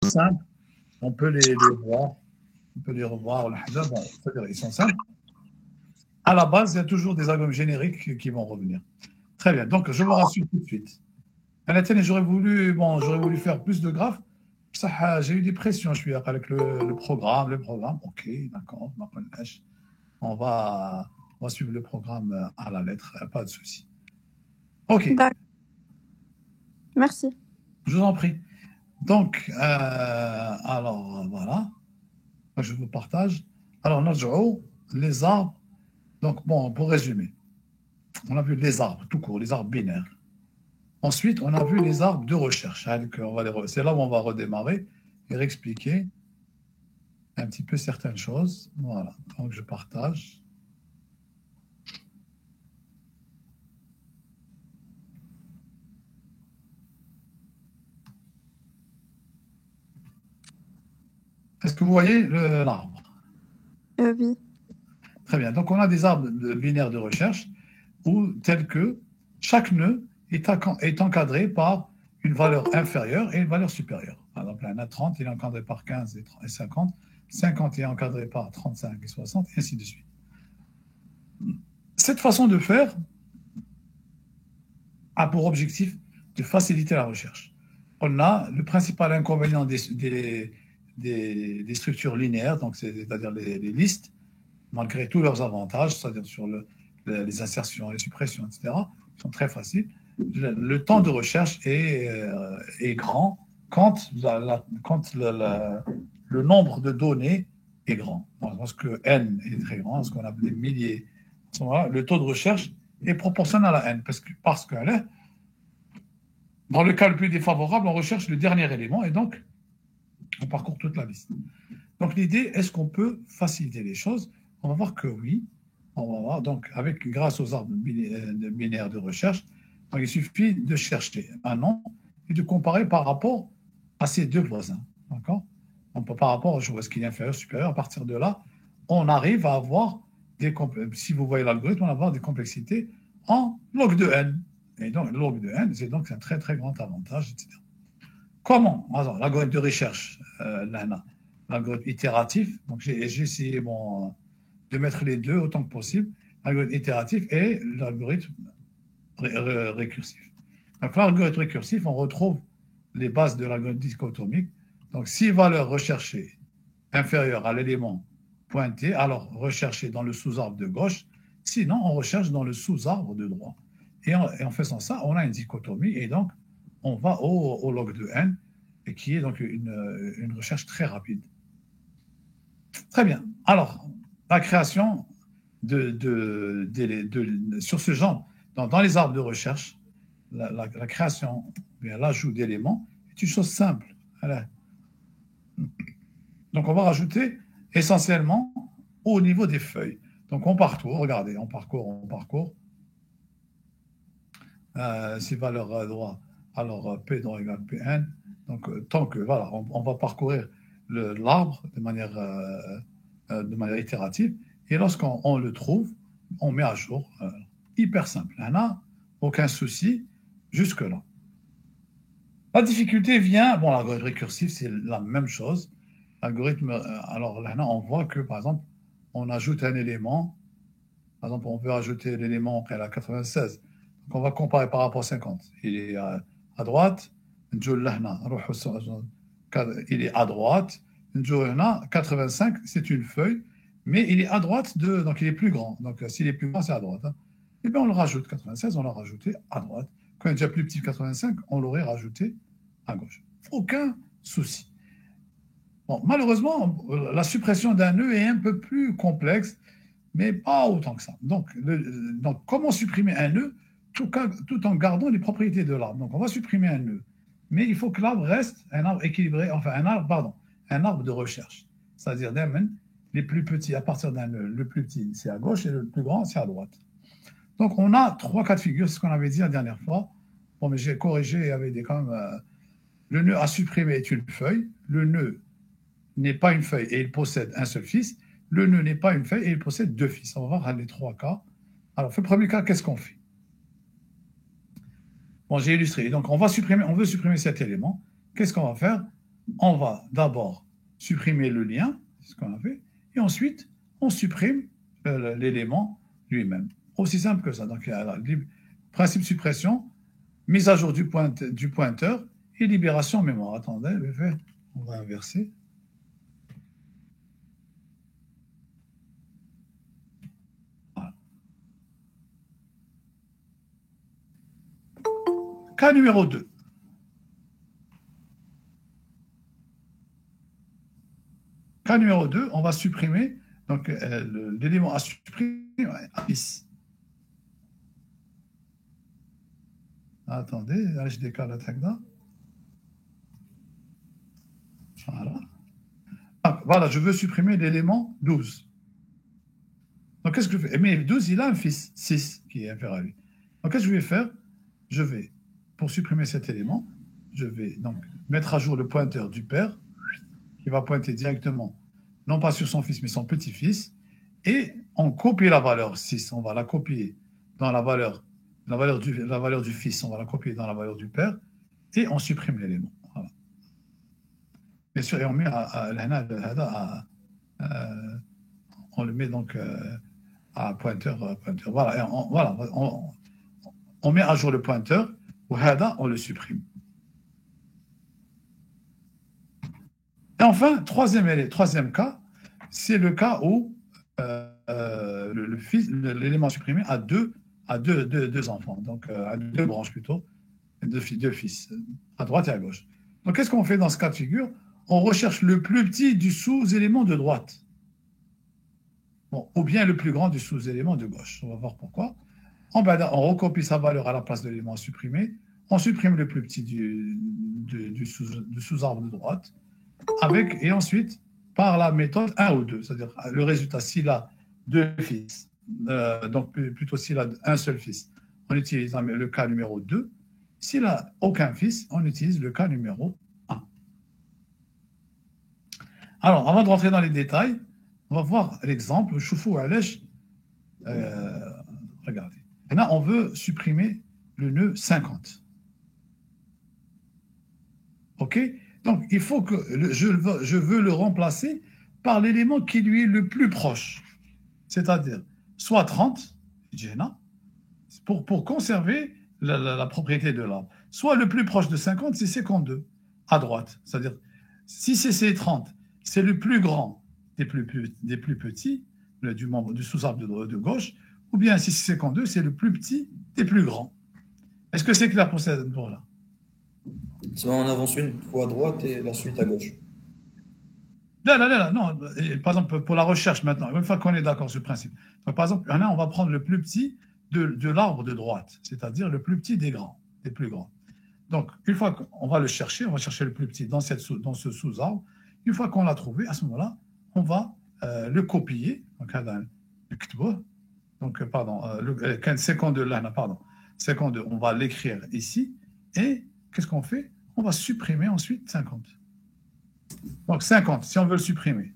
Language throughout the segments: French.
simples, on peut les voir. On peut les revoir. Bon, c'est-à-dire, ils sont simples. À la base, il y a toujours des algorithmes génériques qui vont revenir. Très bien. Donc, je vous rassure tout de suite. J'aurais voulu faire plus de graphes. J'ai eu des pressions. Je suis avec le programme. OK, d'accord. On va suivre le programme à la lettre. Pas de souci. OK. D'accord. Merci. Je vous en prie. Donc, alors, voilà. Je vous partage. Alors, les arbres. Donc, bon, pour résumer, on a vu les arbres, tout court, les arbres binaires. Ensuite, on a vu les arbres de recherche. C'est là où on va redémarrer et réexpliquer un petit peu certaines choses. Voilà, donc je partage. Est-ce que vous voyez l'arbre? Oui. Très bien. Donc, on a des arbres binaires de recherche tels que chaque nœud est encadré par une valeur inférieure et une valeur supérieure. Par exemple, un A30, il est encadré par 15 et 50. 50 est encadré par 35 et 60, et ainsi de suite. Cette façon de faire a pour objectif de faciliter la recherche. On a le principal inconvénient des structures linéaires, donc c'est-à-dire les listes, malgré tous leurs avantages, c'est-à-dire sur les insertions, les suppressions, etc., qui sont très faciles. Le temps de recherche est grand quand le nombre de données est grand. Lorsque n est très grand, lorsqu'on a des milliers, à ce moment-là, le taux de recherche est proportionnel à n, parce que dans le cas le plus défavorable, on recherche le dernier élément et donc on parcourt toute la liste. Donc l'idée, est-ce qu'on peut faciliter les choses? On va voir que oui. On va voir, donc, grâce aux arbres binaires de recherche, donc, il suffit de chercher un nom et de comparer par rapport à ses deux voisins. D'accord? Donc, par rapport à ce qui est inférieur, supérieur, à partir de là, on arrive à avoir si vous voyez l'algorithme, on va avoir des complexités en log de n. Et donc, log de n, c'est donc un très, très grand avantage, etc. Comment? Alors, l'algorithme de recherche, l'algorithme itératif, donc j'ai essayé de mettre les deux autant que possible, l'algorithme itératif et l'algorithme récursif. Donc, l'algorithme récursif, on retrouve les bases de l'algorithme dichotomique. Donc, si valeur recherchée inférieure à l'élément pointé, alors rechercher dans le sous-arbre de gauche, sinon on recherche dans le sous-arbre de droite. Et en faisant ça, on a une dichotomie et donc on va au log de n, et qui est donc une recherche très rapide. Très bien. Alors, la création sur ce genre, dans les arbres de recherche, la création, l'ajout d'éléments est une chose simple. Voilà. Donc, on va rajouter essentiellement au niveau des feuilles. Donc, on parcourt, regardez, on parcourt. Si valeur droit, alors P droit égale Pn. Donc, tant que, voilà, on va parcourir l'arbre de manière itérative. Et lorsqu'on le trouve, on met à jour. Hyper simple. Il n'y en a aucun souci jusque-là. La difficulté vient, l'algorithme récursif, c'est la même chose. L'algorithme, alors là, on voit que, par exemple, on ajoute un élément. Par exemple, on peut ajouter l'élément à 96. Donc, on va comparer par rapport à 50. Il est à droite. Il est à droite. 85, c'est une feuille, mais il est à droite donc il est plus grand. Donc, s'il est plus grand, c'est à droite. Et bien, on le rajoute. 96, on l'a rajouté à droite. Quand il est déjà plus petit que 85, on l'aurait rajouté à gauche. Aucun souci. Bon, malheureusement, la suppression d'un nœud est un peu plus complexe, mais pas autant que ça. Donc comment supprimer un nœud tout en gardant les propriétés de l'arbre? Donc, on va supprimer un nœud, mais il faut que l'arbre reste un arbre équilibré, enfin un arbre de recherche. C'est-à-dire, les plus petits, à partir d'un nœud, le plus petit, c'est à gauche, et le plus grand, c'est à droite. Donc, on a 3 cas de figure, c'est ce qu'on avait dit la dernière fois. Bon, mais j'ai corrigé, il y avait quand même... le nœud à supprimer est une feuille, le nœud n'est pas une feuille et il possède un seul fils. Le nœud n'est pas une feuille et il possède 2 fils. On va voir les 3 cas. Alors, le premier cas, qu'est-ce qu'on fait? Bon, j'ai illustré. Donc, on veut supprimer cet élément. Qu'est-ce qu'on va faire? on va d'abord supprimer le lien, c'est ce qu'on a fait, et ensuite, on supprime l'élément lui-même. Aussi simple que ça. Donc, il y a le principe de suppression, mise à jour du pointeur et libération mémoire. Attendez, on va inverser. Voilà. Cas numéro 2. Cas numéro 2, on va supprimer donc l'élément à supprimer fils. Attendez, là je décale la tagda. Voilà. Ah, voilà, je veux supprimer l'élément 12. Donc qu'est-ce que je fais? Mais 12, il a un fils, 6, qui est inférieur à lui. Donc qu'est-ce que je vais faire? Je vais, pour supprimer cet élément, je vais donc mettre à jour le pointeur du père, qui va pointer directement, non pas sur son fils, mais son petit-fils, et on copie la valeur 6, on va la copier dans la valeur du fils, on va la copier dans la valeur du père, et on supprime l'élément. Voilà. Bien sûr, et on met on le met donc à pointeur. Voilà, on met à jour le pointeur, ou on le supprime. Et enfin, troisième cas, c'est le cas où l'élément supprimé a deux enfants, donc à deux branches plutôt, deux fils, à droite et à gauche. Donc qu'est-ce qu'on fait dans ce cas de figure? On recherche le plus petit du sous-élément de droite. Bon, ou bien le plus grand du sous-élément de gauche. On va voir pourquoi. On recopie sa valeur à la place de l'élément supprimé. On supprime le plus petit du sous-arbre de droite. Et ensuite, par la méthode 1 ou 2, c'est-à-dire le résultat, s'il a deux fils, donc plutôt s'il a un seul fils, on utilise le cas numéro 2. S'il n'a aucun fils, on utilise le cas numéro 1. Alors, avant de rentrer dans les détails, on va voir l'exemple. Choufou Alech, regardez. Et là, on veut supprimer le nœud 50. OK? Donc, il faut que je veux le remplacer par l'élément qui lui est le plus proche. C'est-à-dire, soit 30, pour conserver la propriété de l'arbre. Soit le plus proche de 50, c'est 52, à droite. C'est-à-dire, si c'est 30, c'est le plus grand des plus petits, du sous-arbre de gauche, ou bien si c'est 52, c'est le plus petit des plus grands. Est-ce que c'est clair pour cette là? Sinon, on avance une fois à droite et la suite à gauche. Là, non. Par exemple, pour la recherche maintenant, une fois qu'on est d'accord sur le principe. Donc, par exemple, on va prendre le plus petit de l'arbre de droite, c'est-à-dire le plus petit des plus grands. Donc, une fois qu'on va le chercher, on va chercher le plus petit dans ce sous-arbre. Une fois qu'on l'a trouvé, à ce moment-là, on va le copier. Donc, pardon, le 52, pardon, 52, on va l'écrire ici. Et qu'est-ce qu'on fait? On va supprimer ensuite 50. Donc 50, si on veut le supprimer.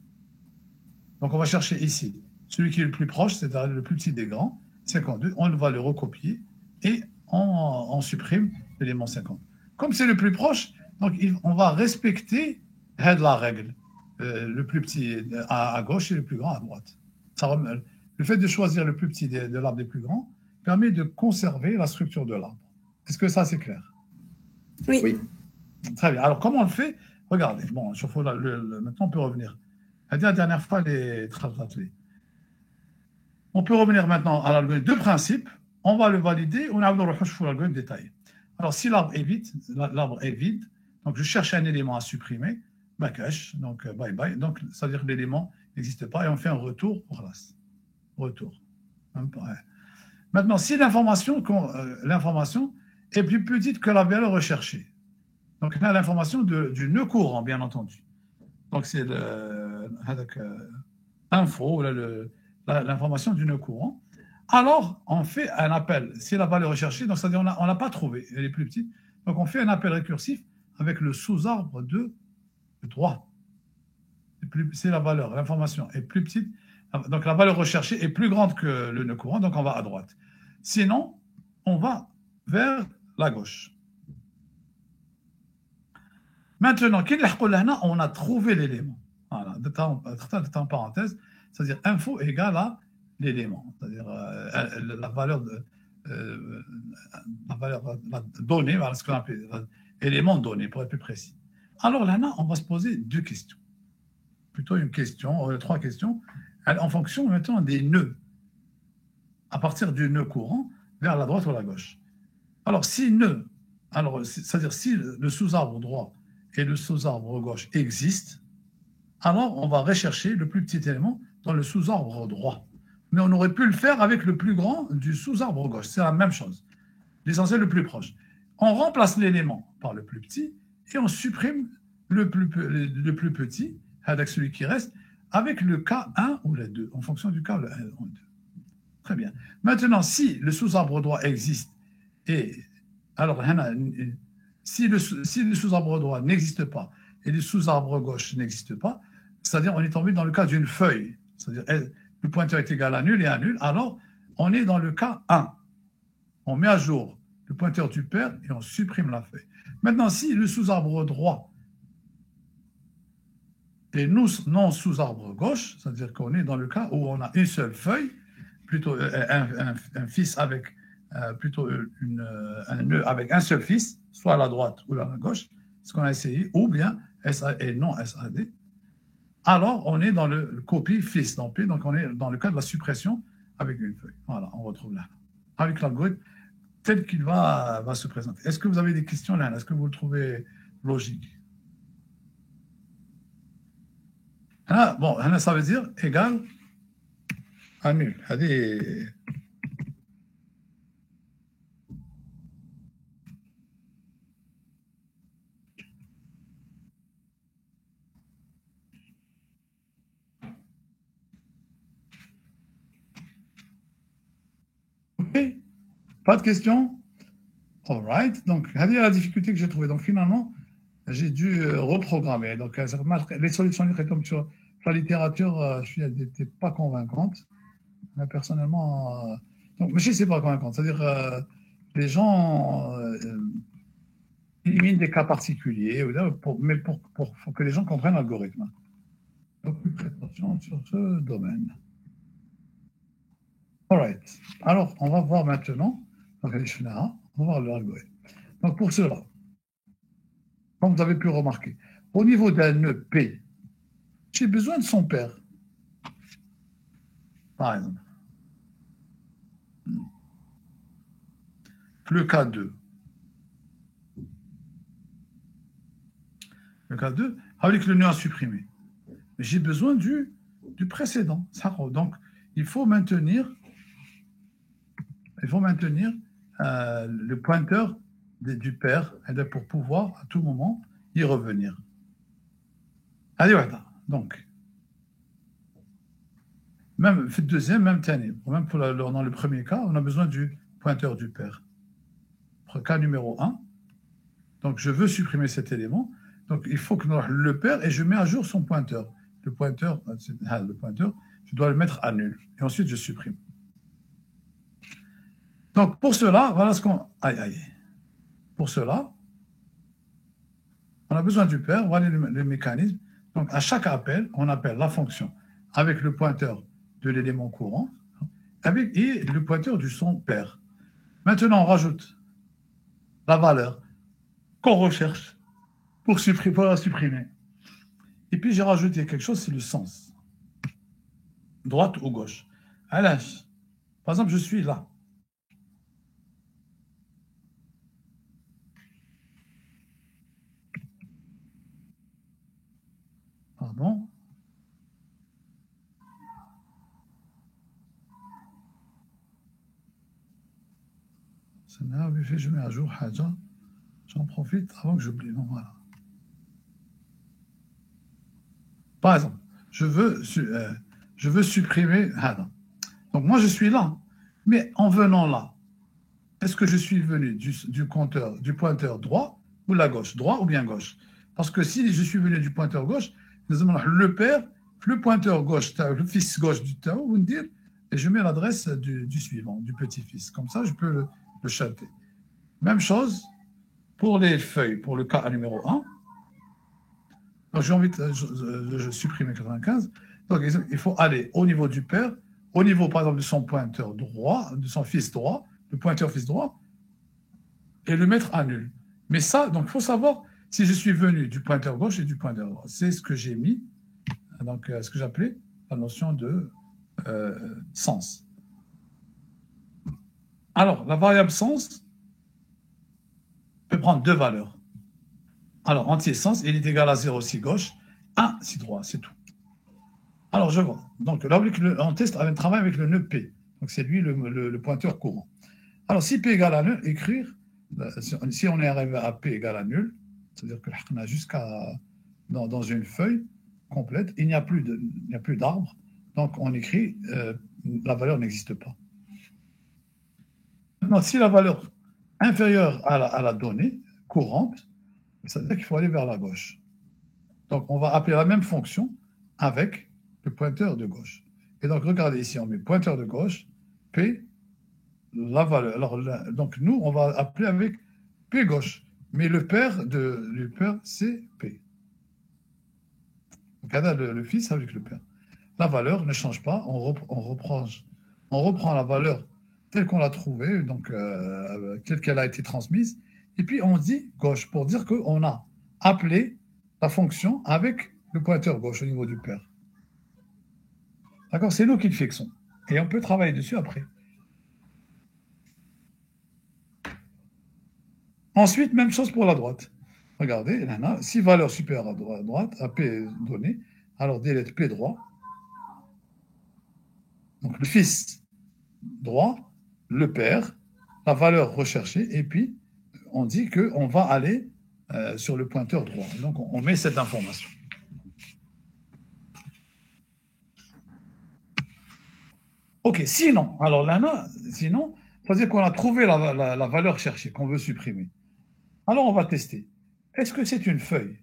Donc on va chercher ici celui qui est le plus proche, c'est-à-dire le plus petit des grands, 52. On va le recopier et on supprime l'élément 50. Comme c'est le plus proche, donc on va respecter la règle. Le plus petit à gauche et le plus grand à droite. Le fait de choisir le plus petit de l'arbre des plus grands permet de conserver la structure de l'arbre. Est-ce que ça, c'est clair? Oui. Très bien. Alors, comment on le fait? Regardez. Bon, maintenant, on peut revenir. La dernière fois, on peut revenir maintenant à l'algorithme de principe. On va le valider. On a l'algorithme détaillé. Alors, si l'arbre est vide, donc je cherche un élément à supprimer, cache, donc bye bye. Donc, c'est-à-dire que l'élément n'existe pas et on fait un retour au classe. Retour. Maintenant, si l'information est plus petite que la valeur recherchée, donc on a l'information du nœud courant, bien entendu. Donc c'est l'info, l'information du nœud courant. Alors, on fait un appel. Si la valeur recherchée, donc c'est-à-dire on n'a pas trouvé, elle est plus petite. Donc on fait un appel récursif avec le sous-arbre de droite. C'est la valeur, l'information est plus petite. Donc la valeur recherchée est plus grande que le nœud courant, donc on va à droite. Sinon, on va vers la gauche. Maintenant, on a trouvé l'élément. Voilà, en parenthèse, c'est-à-dire info égale à l'élément, c'est-à-dire la valeur, la donnée, voilà ce qu'on appelle l'élément donné, pour être plus précis. Alors là, on va se poser deux questions. Plutôt une question, trois questions, en fonction maintenant des nœuds, à partir du nœud courant vers la droite ou la gauche. Alors, c'est-à-dire si le sous-arbre droit et le sous-arbre gauche existent, alors on va rechercher le plus petit élément dans le sous-arbre droit. Mais on aurait pu le faire avec le plus grand du sous-arbre gauche. C'est la même chose. L'essentiel le plus proche. On remplace l'élément par le plus petit et on supprime le plus petit, avec celui qui reste, avec le cas 1 ou le 2, en fonction du cas 1 ou 2. Très bien. Maintenant, si le sous-arbre droit existe, et alors, si le sous-arbre droit n'existe pas et le sous-arbre gauche n'existe pas, c'est-à-dire on est tombé dans le cas d'une feuille, c'est-à-dire le pointeur est égal à nul et à nul, alors on est dans le cas 1. On met à jour le pointeur du père et on supprime la feuille. Maintenant, si le sous-arbre droit est non sous-arbre gauche, c'est-à-dire qu'on est dans le cas où on a une seule feuille, plutôt un fils avec plutôt un nœud avec un seul fils, soit à la droite ou à la gauche, ce qu'on a essayé, ou bien SA et non SAD, alors on est dans le copie fils donc on est dans le cas de la suppression avec une feuille. Voilà, on retrouve là. Avec l'algorithme tel qu'il va se présenter. Est-ce que vous avez des questions là? Est-ce que vous le trouvez logique? Bon, ça veut dire égal à nul. Allez. Ok, pas de questions? All right. Donc, c'est la difficulté que j'ai trouvée. Donc, finalement, j'ai dû reprogrammer. Donc, les solutions qui tombent sur la littérature, je n'étais pas convaincante. Mais personnellement, donc, mais je ne sais pas convaincante. C'est-à-dire, les gens éliminent des cas particuliers, mais pour que les gens comprennent l'algorithme. Donc, plus prétention sur ce domaine. All right. Alors, on va voir maintenant, donc, on va voir l'algorithme. Donc, pour cela, comme vous avez pu remarquer, au niveau d'un nœud P, j'ai besoin de son père. Par exemple. Le cas 2. Le cas 2, avec le nœud à supprimer. J'ai besoin du précédent. Donc, il faut maintenir le pointeur du père pour pouvoir, à tout moment, y revenir. Allez, voilà. Donc, même le deuxième, même dans le premier cas, on a besoin du pointeur du père. Cas numéro 1. Donc, je veux supprimer cet élément. Donc, il faut que le père, et je mets à jour son pointeur. Le pointeur, je dois le mettre à nul. Et ensuite, je supprime. Donc, pour cela, voilà ce qu'on... Pour cela, on a besoin du père. Voilà le mécanisme. Donc, à chaque appel, on appelle la fonction avec le pointeur de l'élément courant et le pointeur du son père. Maintenant, on rajoute la valeur qu'on recherche pour la supprimer. Et puis, j'ai rajouté quelque chose, c'est le sens. Droite ou gauche. Alors, par exemple, je suis là. Pardon. Je mets à jour Haja. J'en profite avant que j'oublie. Bon, voilà. Par exemple, je veux supprimer Haja. Donc, moi, je suis là. Mais en venant là, est-ce que je suis venu du pointeur droit ou la gauche? Droit ou bien gauche? Parce que si je suis venu du pointeur gauche, le père, le pointeur gauche, le fils gauche du Tao, vous me dire, et je mets l'adresse du suivant, du petit-fils. Comme ça, je peux le chanter. Même chose pour les feuilles, pour le cas numéro 1. Donc, j'ai envie de supprimer 95. Donc, il faut aller au niveau du père, au niveau, par exemple, de son pointeur droit, de son fils droit, le pointeur fils droit, et le mettre à nul. Mais ça, donc, il faut savoir si je suis venu du pointeur gauche et du pointeur droit. C'est ce que j'ai mis, donc, ce que j'appelais la notion de sens. Alors, la variable sens peut prendre deux valeurs. Alors, entier sens, il est égal à 0 si gauche, 1 si droit, c'est tout. Alors, je vois. Donc, là, on teste un travail avec le nœud P. Donc, c'est lui le pointeur courant. Alors, si P égale à nul, écrire, si on est arrivé à P égale à nul, c'est-à-dire que on a jusqu'à dans une feuille complète, il n'y a plus d'arbre, donc on écrit la valeur n'existe pas. Maintenant, si la valeur inférieure à la donnée courante, ça veut dire qu'il faut aller vers la gauche. Donc, on va appeler la même fonction avec le pointeur de gauche. Et donc, regardez ici, on met pointeur de gauche, P, la valeur. Alors, donc, nous, on va appeler avec P gauche. Mais le père du père, c'est P. Donc, on a le fils avec le père. La valeur ne change pas, on reprend la valeur telle qu'on l'a trouvée, donc telle qu'elle a été transmise, et puis on dit gauche pour dire qu'on a appelé la fonction avec le pointeur gauche au niveau du père. D'accord? C'est nous qui le fixons. Et on peut travailler dessus après. Ensuite, même chose pour la droite. Regardez, là, si valeur supérieure à droite, à P donnée, alors délète P droit. Donc le fils droit, le père, la valeur recherchée, et puis on dit qu'on va aller sur le pointeur droit. Donc on met cette information. Ok, sinon, alors là, sinon, ça veut dire qu'on a trouvé la valeur cherchée, qu'on veut supprimer. Alors on va tester. Est-ce que c'est une feuille?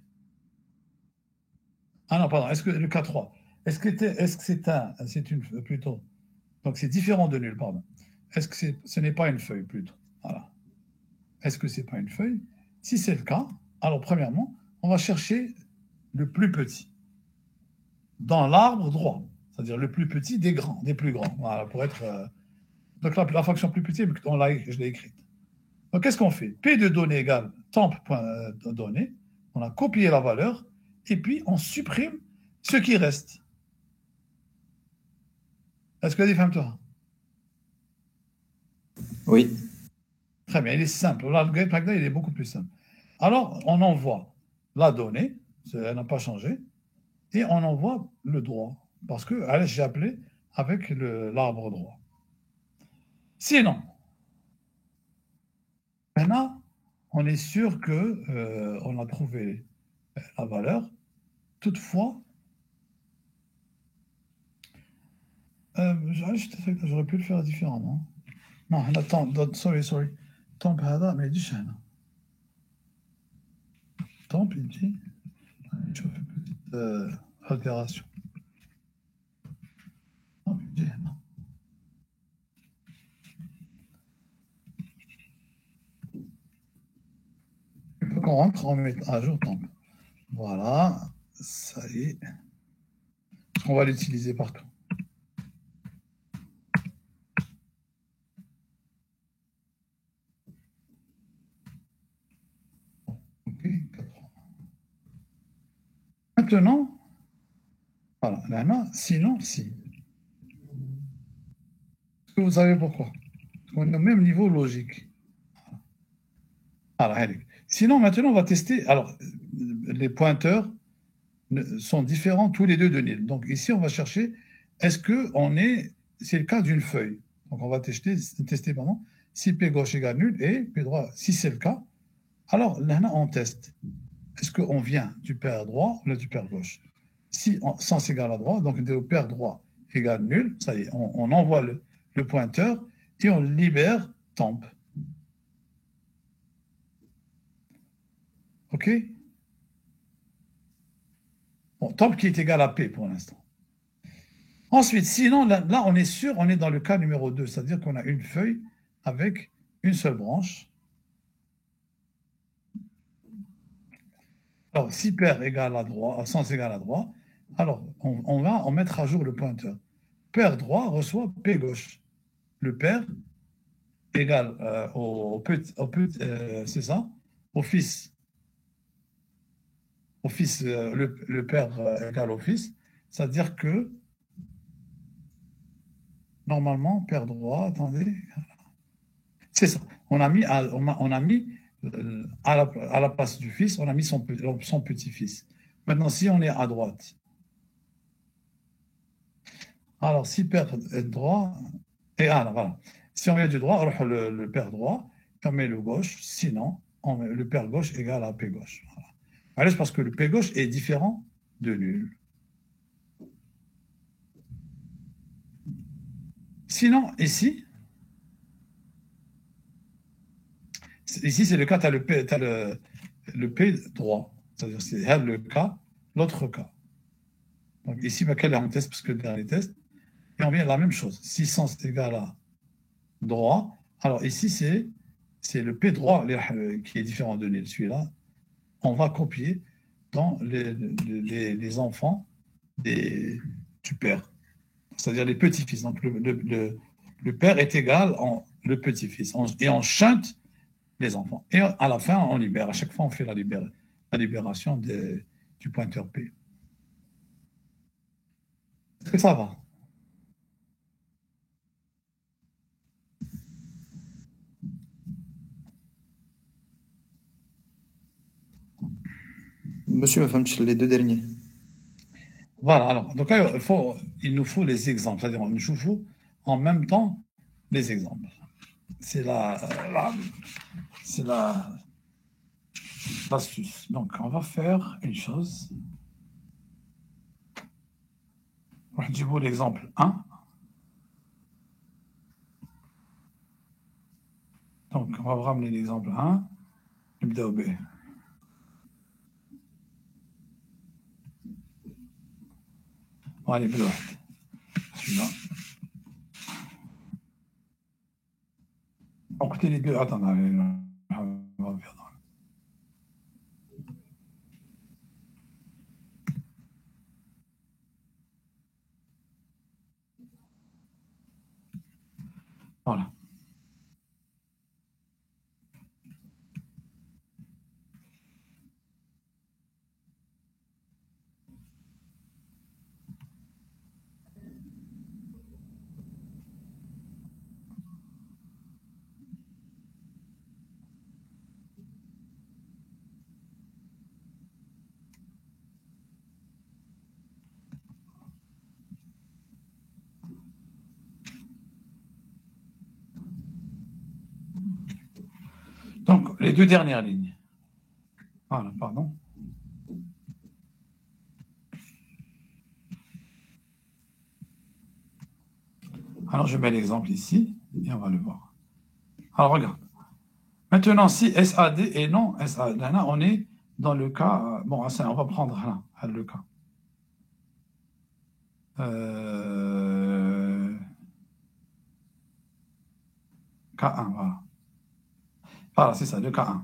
Ah non, pardon, est-ce que le K3, est-ce que c'est une plutôt, donc c'est différent de nul, pardon. Est-ce que ce n'est pas une feuille plutôt? Voilà. Est-ce que ce n'est pas une feuille? Si c'est le cas, alors premièrement, on va chercher le plus petit dans l'arbre droit, c'est-à-dire le plus petit des grands, des plus grands. Voilà, pour être. Donc la fonction plus petite, je l'ai écrite. Donc qu'est-ce qu'on fait? P de données égale temp.données. On a copié la valeur et puis on supprime ce qui reste. Est-ce que tu as dit, toi? Oui. Très bien, il est simple. L'algorithme, il est beaucoup plus simple. Alors, on envoie la donnée, elle n'a pas changé, et on envoie le droit, parce que j'ai appelé avec l'arbre droit. Sinon, maintenant, on est sûr qu'on a trouvé la valeur. Toutefois, j'aurais pu le faire différemment. Non, attends, sorry. Temp هذا ما يجيش هنا. Temp يجي نشوف petite altération. Temp يجي هنا. Il faut qu'on rentre, on met à jour temp. Voilà, ça y est. On va l'utiliser partout. Maintenant, voilà, là, sinon, si. Est-ce que vous savez pourquoi? Parce qu'on est au même niveau logique. Alors, sinon, maintenant, on va tester. Alors, les pointeurs sont différents tous les deux de nil. Donc, ici, on va chercher, est-ce que c'est le cas d'une feuille. Donc, on va tester pardon, si P gauche égale nul et P droit, si c'est le cas. Alors, là, on teste. Est-ce qu'on vient du paire droit ou du paire gauche? Si sens égale à droit, donc le paire droit égale nul, ça y est, on envoie le pointeur et on libère temp. OK? Bon, temp qui est égal à P pour l'instant. Ensuite, sinon, là, on est sûr, on est dans le cas numéro 2, c'est-à-dire qu'on a une feuille avec une seule branche. Alors, si pair égale à droit, sens égale à droit, alors on va en mettre à jour le pointeur. Pair droit reçoit P gauche. Le pair égale c'est ça, au fils. Au fils, le père égale au fils. C'est-à-dire que, normalement, père droit, attendez, c'est ça. On a mis à la place du fils, on a mis son petit-fils. Maintenant, si on est à droite, alors si père est droit, et alors voilà. Si on met du droit, alors le père droit, on met le gauche, sinon, on met le père gauche égale à P gauche. Voilà. Allez, c'est parce que le P gauche est différent de nul. Sinon, ici, c'est le cas, tu as le P droit. C'est-à-dire, c'est le cas, l'autre cas. Donc ici, quel est un test, parce que le dernier test, et on vient à la même chose. Si sens égale à droit, alors ici, c'est le P droit qui est différent de celui-là. On va copier dans les enfants du père, c'est-à-dire les petits-fils. Donc le père est égal en le petit-fils. Et on chante les enfants. Et à la fin, on libère. À chaque fois, on fait la libération du pointeur P. Est-ce que ça va? Monsieur, ma femme, les deux derniers. Voilà, alors, donc il nous faut les exemples, c'est-à-dire il nous faut en même temps les exemples. C'est l'astuce. Donc, on va faire une chose. Je vous l'exemple 1. Donc, on va ramener l'exemple 1. نبدأ به. Allez, بالواحد. Celui-là. On côté les deux. Attends, on va faire. Voilà. Donc, les deux dernières lignes. Voilà, pardon. Alors, je mets l'exemple ici et on va le voir. Alors, regarde. Maintenant, si SAD et non SAD, là, on est dans le cas. Bon, on va prendre là, le cas. K1, voilà. Voilà, c'est ça, le K1.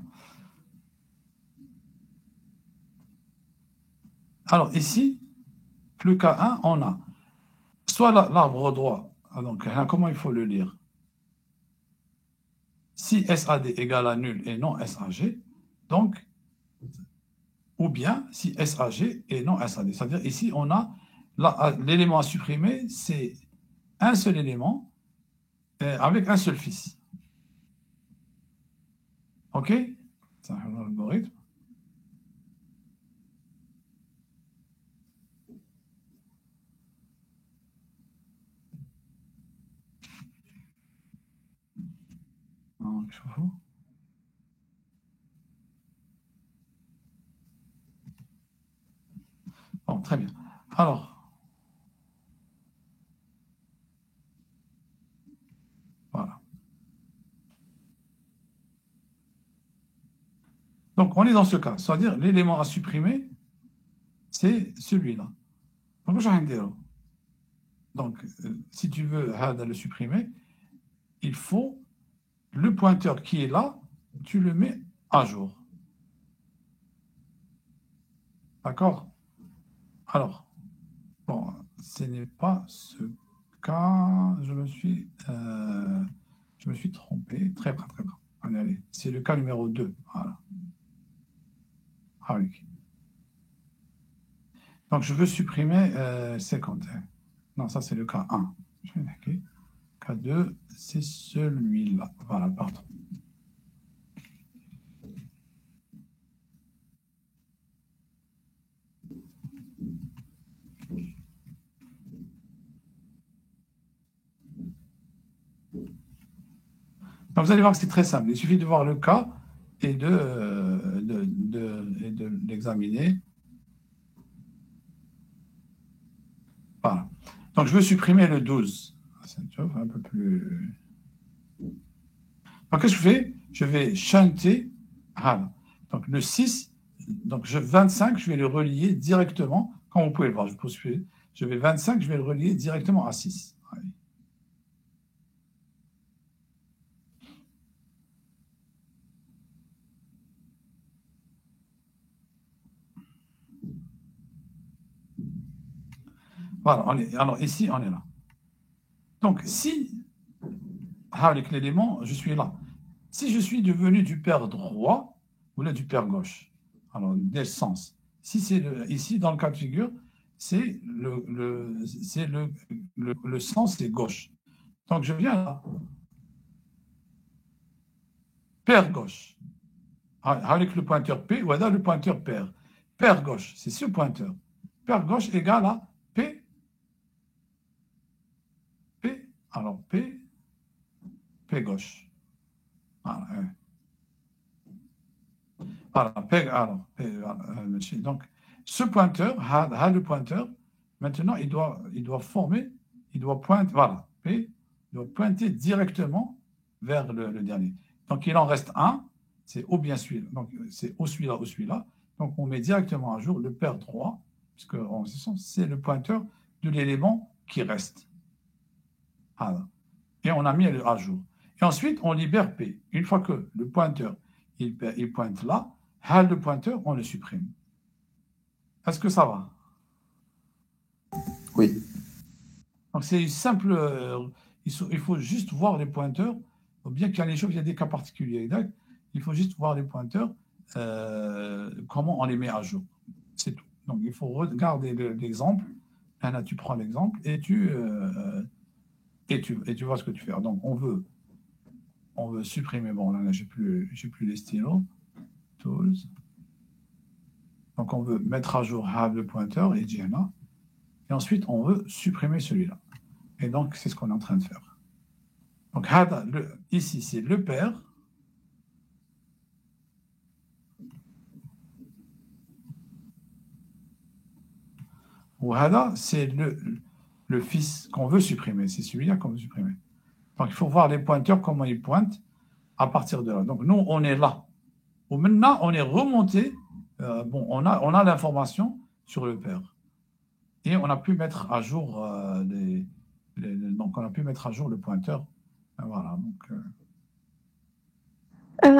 Alors, ici, le K1, on a soit l'arbre droit. Donc, comment il faut le lire? Si SAD égale à nul et non SAG, donc, ou bien si SAG et non SAD. C'est-à-dire, ici, on a l'élément à supprimer, c'est un seul élément avec un seul fils. OK? C'est un algorithme. Bon, très bien. Alors, voilà. Donc, on est dans ce cas. C'est-à-dire, l'élément à supprimer, c'est celui-là. Donc, si tu veux le supprimer, il faut le pointeur qui est là, tu le mets à jour. D'accord? Alors, bon, ce n'est pas ce cas. Je me suis trompé. Très bien, très bien. Allez, allez. C'est le cas numéro 2. Voilà. Ah oui. Donc, je veux supprimer 51. Non, ça, c'est le cas 1. Ok. Cas 2, c'est celui-là. Voilà, pardon. Donc, vous allez voir que c'est très simple. Il suffit de voir le cas et de l'examiner. Voilà. Donc, je veux supprimer le 12. C'est un peu plus. Donc, qu'est-ce que je fais? Je vais shunter. Voilà. Donc, le 6, donc 25, je vais le relier directement. Comme vous pouvez le voir, je vais 25, je vais le relier directement à 6. Allez. Voilà, alors ici, on est là. Donc, si, avec l'élément, je suis là. Si je suis devenu du pair droit ou là du pair gauche, alors, des sens. Si c'est ici, dans le cas de figure, c'est le sens est gauche. Donc, je viens là, pair gauche, avec le pointeur P, ou là, le pointeur pair. Pair gauche, c'est ce pointeur. Pair gauche égale à P, P, alors P, P gauche. Voilà, voilà, donc, ce pointeur, le pointeur, maintenant, il doit former, il doit pointer, voilà, P, il doit pointer directement vers le dernier. Donc, il en reste un, c'est ou bien celui-là, donc c'est ou celui-là ou celui-là. Donc, on met directement à jour le pair droit, puisque c'est le pointeur de l'élément qui reste. Voilà. Et on a mis à jour. Et ensuite, on libère P. Une fois que le pointeur, il pointe là, le pointeur, on le supprime. Est-ce que ça va? Oui. Donc, c'est simple. Il faut juste voir les pointeurs. Bien qu'il y a des choses, il y a des cas particuliers. Il faut juste voir les pointeurs, comment on les met à jour. C'est tout. Donc, il faut regarder l'exemple. Là, tu prends l'exemple et tu vois ce que tu fais. Donc, on veut supprimer. Bon, là j'ai plus les stylos. Tools. Donc, on veut mettre à jour le pointeur et Gianna. Et ensuite, on veut supprimer celui-là. Et donc, c'est ce qu'on est en train de faire. Donc, ici, c'est le père. Ou hada, c'est le fils qu'on veut supprimer. C'est celui-là qu'on veut supprimer. Donc, il faut voir les pointeurs, comment ils pointent à partir de là. Donc, nous, on est là. Ou maintenant, on est remonté. Bon, on a l'information sur le père. Et on a pu mettre à jour donc on a pu mettre à jour le pointeur. Voilà. Donc,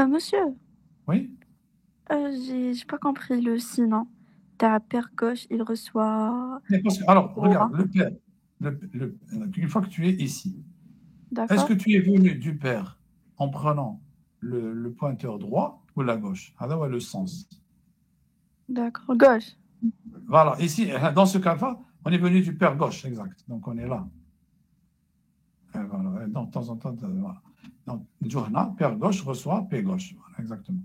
Monsieur, oui. j'ai pas compris le sinon. Ta paire gauche, il reçoit. Alors, regarde, le père. Une fois que tu es ici, est-ce que D'accord. tu es venu du père en prenant le pointeur droit ou la gauche? Alors, le sens. D'accord. Gauche. Voilà. Ici, dans ce cas-là, on est venu du père gauche, exact. Donc, on est là. Voilà. Donc, de temps en temps, voilà. Donc, Johanna, père gauche, reçoit P gauche. Voilà, exactement.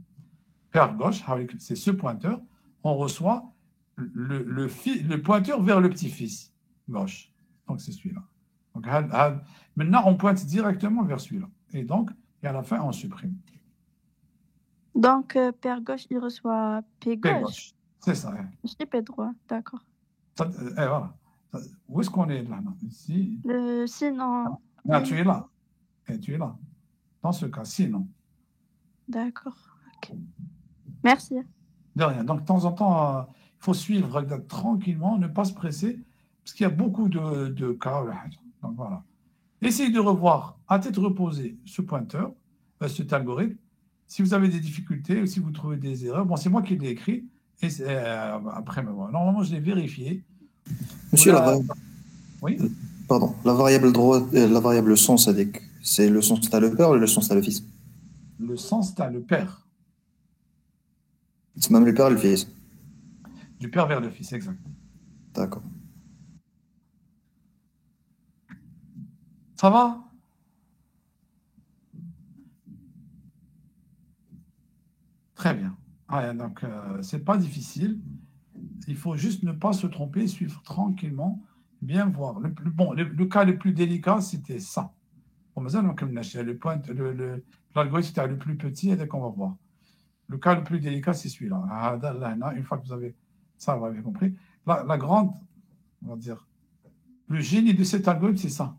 Père gauche, c'est ce pointeur. On reçoit le pointeur vers le petit-fils gauche. Donc, c'est celui-là. Donc, maintenant, on pointe directement vers celui-là. Et donc, et à la fin, on supprime. Donc, paire gauche, il reçoit P P gauche. gauche. C'est ça. Je dis P droit. D'accord. Voilà. Où est-ce qu'on est là? Ici. Sinon. Ah, tu es là. Et tu es là. Dans ce cas, sinon. D'accord. Ok. Merci. De rien. Donc, de temps en temps, il faut suivre tranquillement, ne pas se presser, parce qu'il y a beaucoup de cas. Donc, voilà. Essayez de revoir à tête reposée ce pointeur, cet algorithme. Si vous avez des difficultés ou si vous trouvez des erreurs, bon, c'est moi qui l'ai écrit, Et après, normalement, je l'ai vérifié. Monsieur, Oui, pardon, la variable droite, la variable sens, c'est le sens t'as le père ou le sens t'as le fils? le sens, tu as le père, C'est même le père et le fils. du père vers le fils, exact. D'accord. Ça va? Très bien. Ouais, donc, c'est pas difficile. Il faut juste ne pas se tromper, suivre tranquillement, bien voir. Le cas le plus délicat, c'était ça. Bon, mais ça, donc, l'algorithme c'était le plus petit, et dès qu'on va voir. Le cas le plus délicat, c'est celui-là. Une fois que vous avez ça, vous avez compris. La grande, on va dire, le génie de cet algorithme, c'est ça.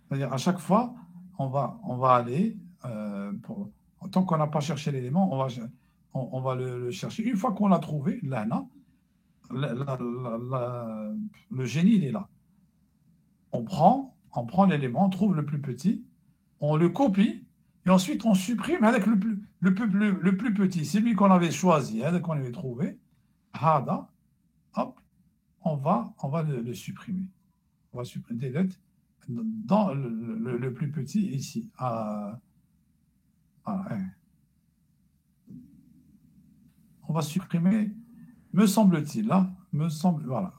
C'est-à-dire, à chaque fois, on va aller, tant qu'on n'a pas cherché l'élément, on va le chercher. Une fois qu'on l'a trouvé, là, le génie, il est là. On prend l'élément, on trouve le plus petit, on le copie, et ensuite on supprime avec le plus petit. C'est lui qu'on avait choisi, hein, qu'on avait trouvé. Hada, hop, on va le supprimer. On va supprimer des lettres dans le plus petit ici. Hein. On va supprimer, me semble-t-il, là, voilà,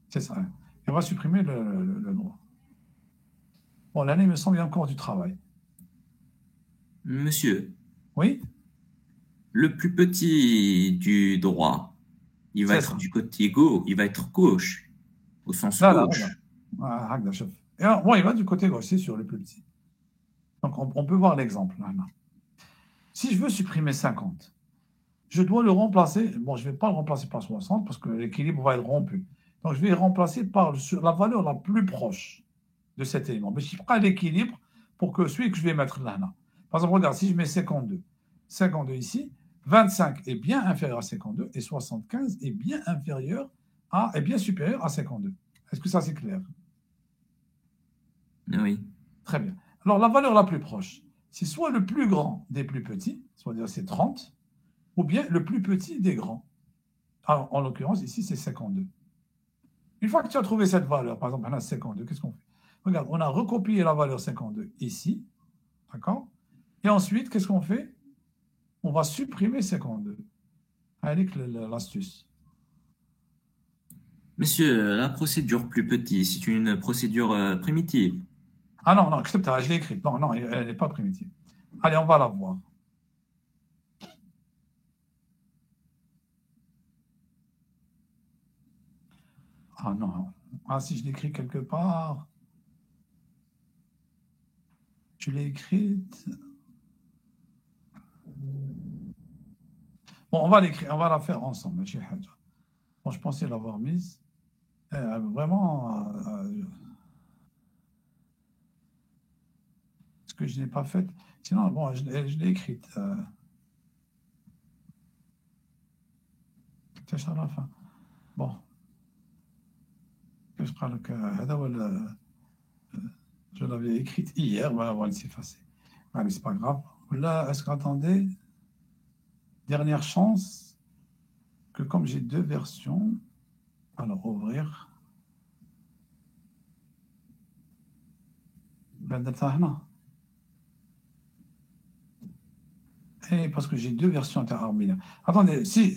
c'est ça. Hein. Et on va supprimer le droit. Bon, là, il me semble qu'il y a encore du travail. Monsieur, Oui, le plus petit du droit, il va c'est être ça. du côté gauche, il va être gauche, au sens Là, regarde. gauche. Hagda, chef. Et alors, bon, il va du côté gauche, c'est sur le plus petit. Donc, on peut voir l'exemple. Là. Si je veux supprimer 50, je dois le remplacer. Bon, je ne vais pas le remplacer par 60 parce que l'équilibre va être rompu. Donc, je vais le remplacer par la valeur la plus proche de cet élément. Mais je prends l'équilibre pour que celui que je vais mettre là. Par exemple, regarde, si je mets 52 ici, 25 est bien inférieur à 52 et 75 est bien supérieur à 52. Est-ce que ça, c'est clair? Oui. Très bien. Alors, la valeur la plus proche, c'est soit le plus grand des plus petits, c'est-à-dire c'est 30, ou bien le plus petit des grands. Alors, en l'occurrence, ici, c'est 52. Une fois que tu as trouvé cette valeur, par exemple, on a 52, qu'est-ce qu'on fait? Regarde, on a recopié la valeur 52 ici, d'accord? Et ensuite, qu'est-ce qu'on fait? On va supprimer 52 avec l'astuce. Monsieur, la procédure plus petite, c'est une procédure primitive. Ah non, non, accepte, je l'ai écrite. Non, non, elle n'est pas primitive. Allez, on va la voir. Ah non. Ah, si je l'écris quelque part. Je l'ai écrite. Bon, on va l'écrire, on va la faire ensemble. Bon, je pensais l'avoir mise. Vraiment, ce que je n'ai pas fait. Sinon, bon, je l'ai écrite. C'est à la fin. Bon, je l'avais écrite hier, voilà, on va s'effacer. Allez, c'est pas grave. Là, est-ce qu'attendez, dernière chance, que comme j'ai deux versions, alors ouvrir. Et parce que j'ai deux versions interarméniennes. Attendez, si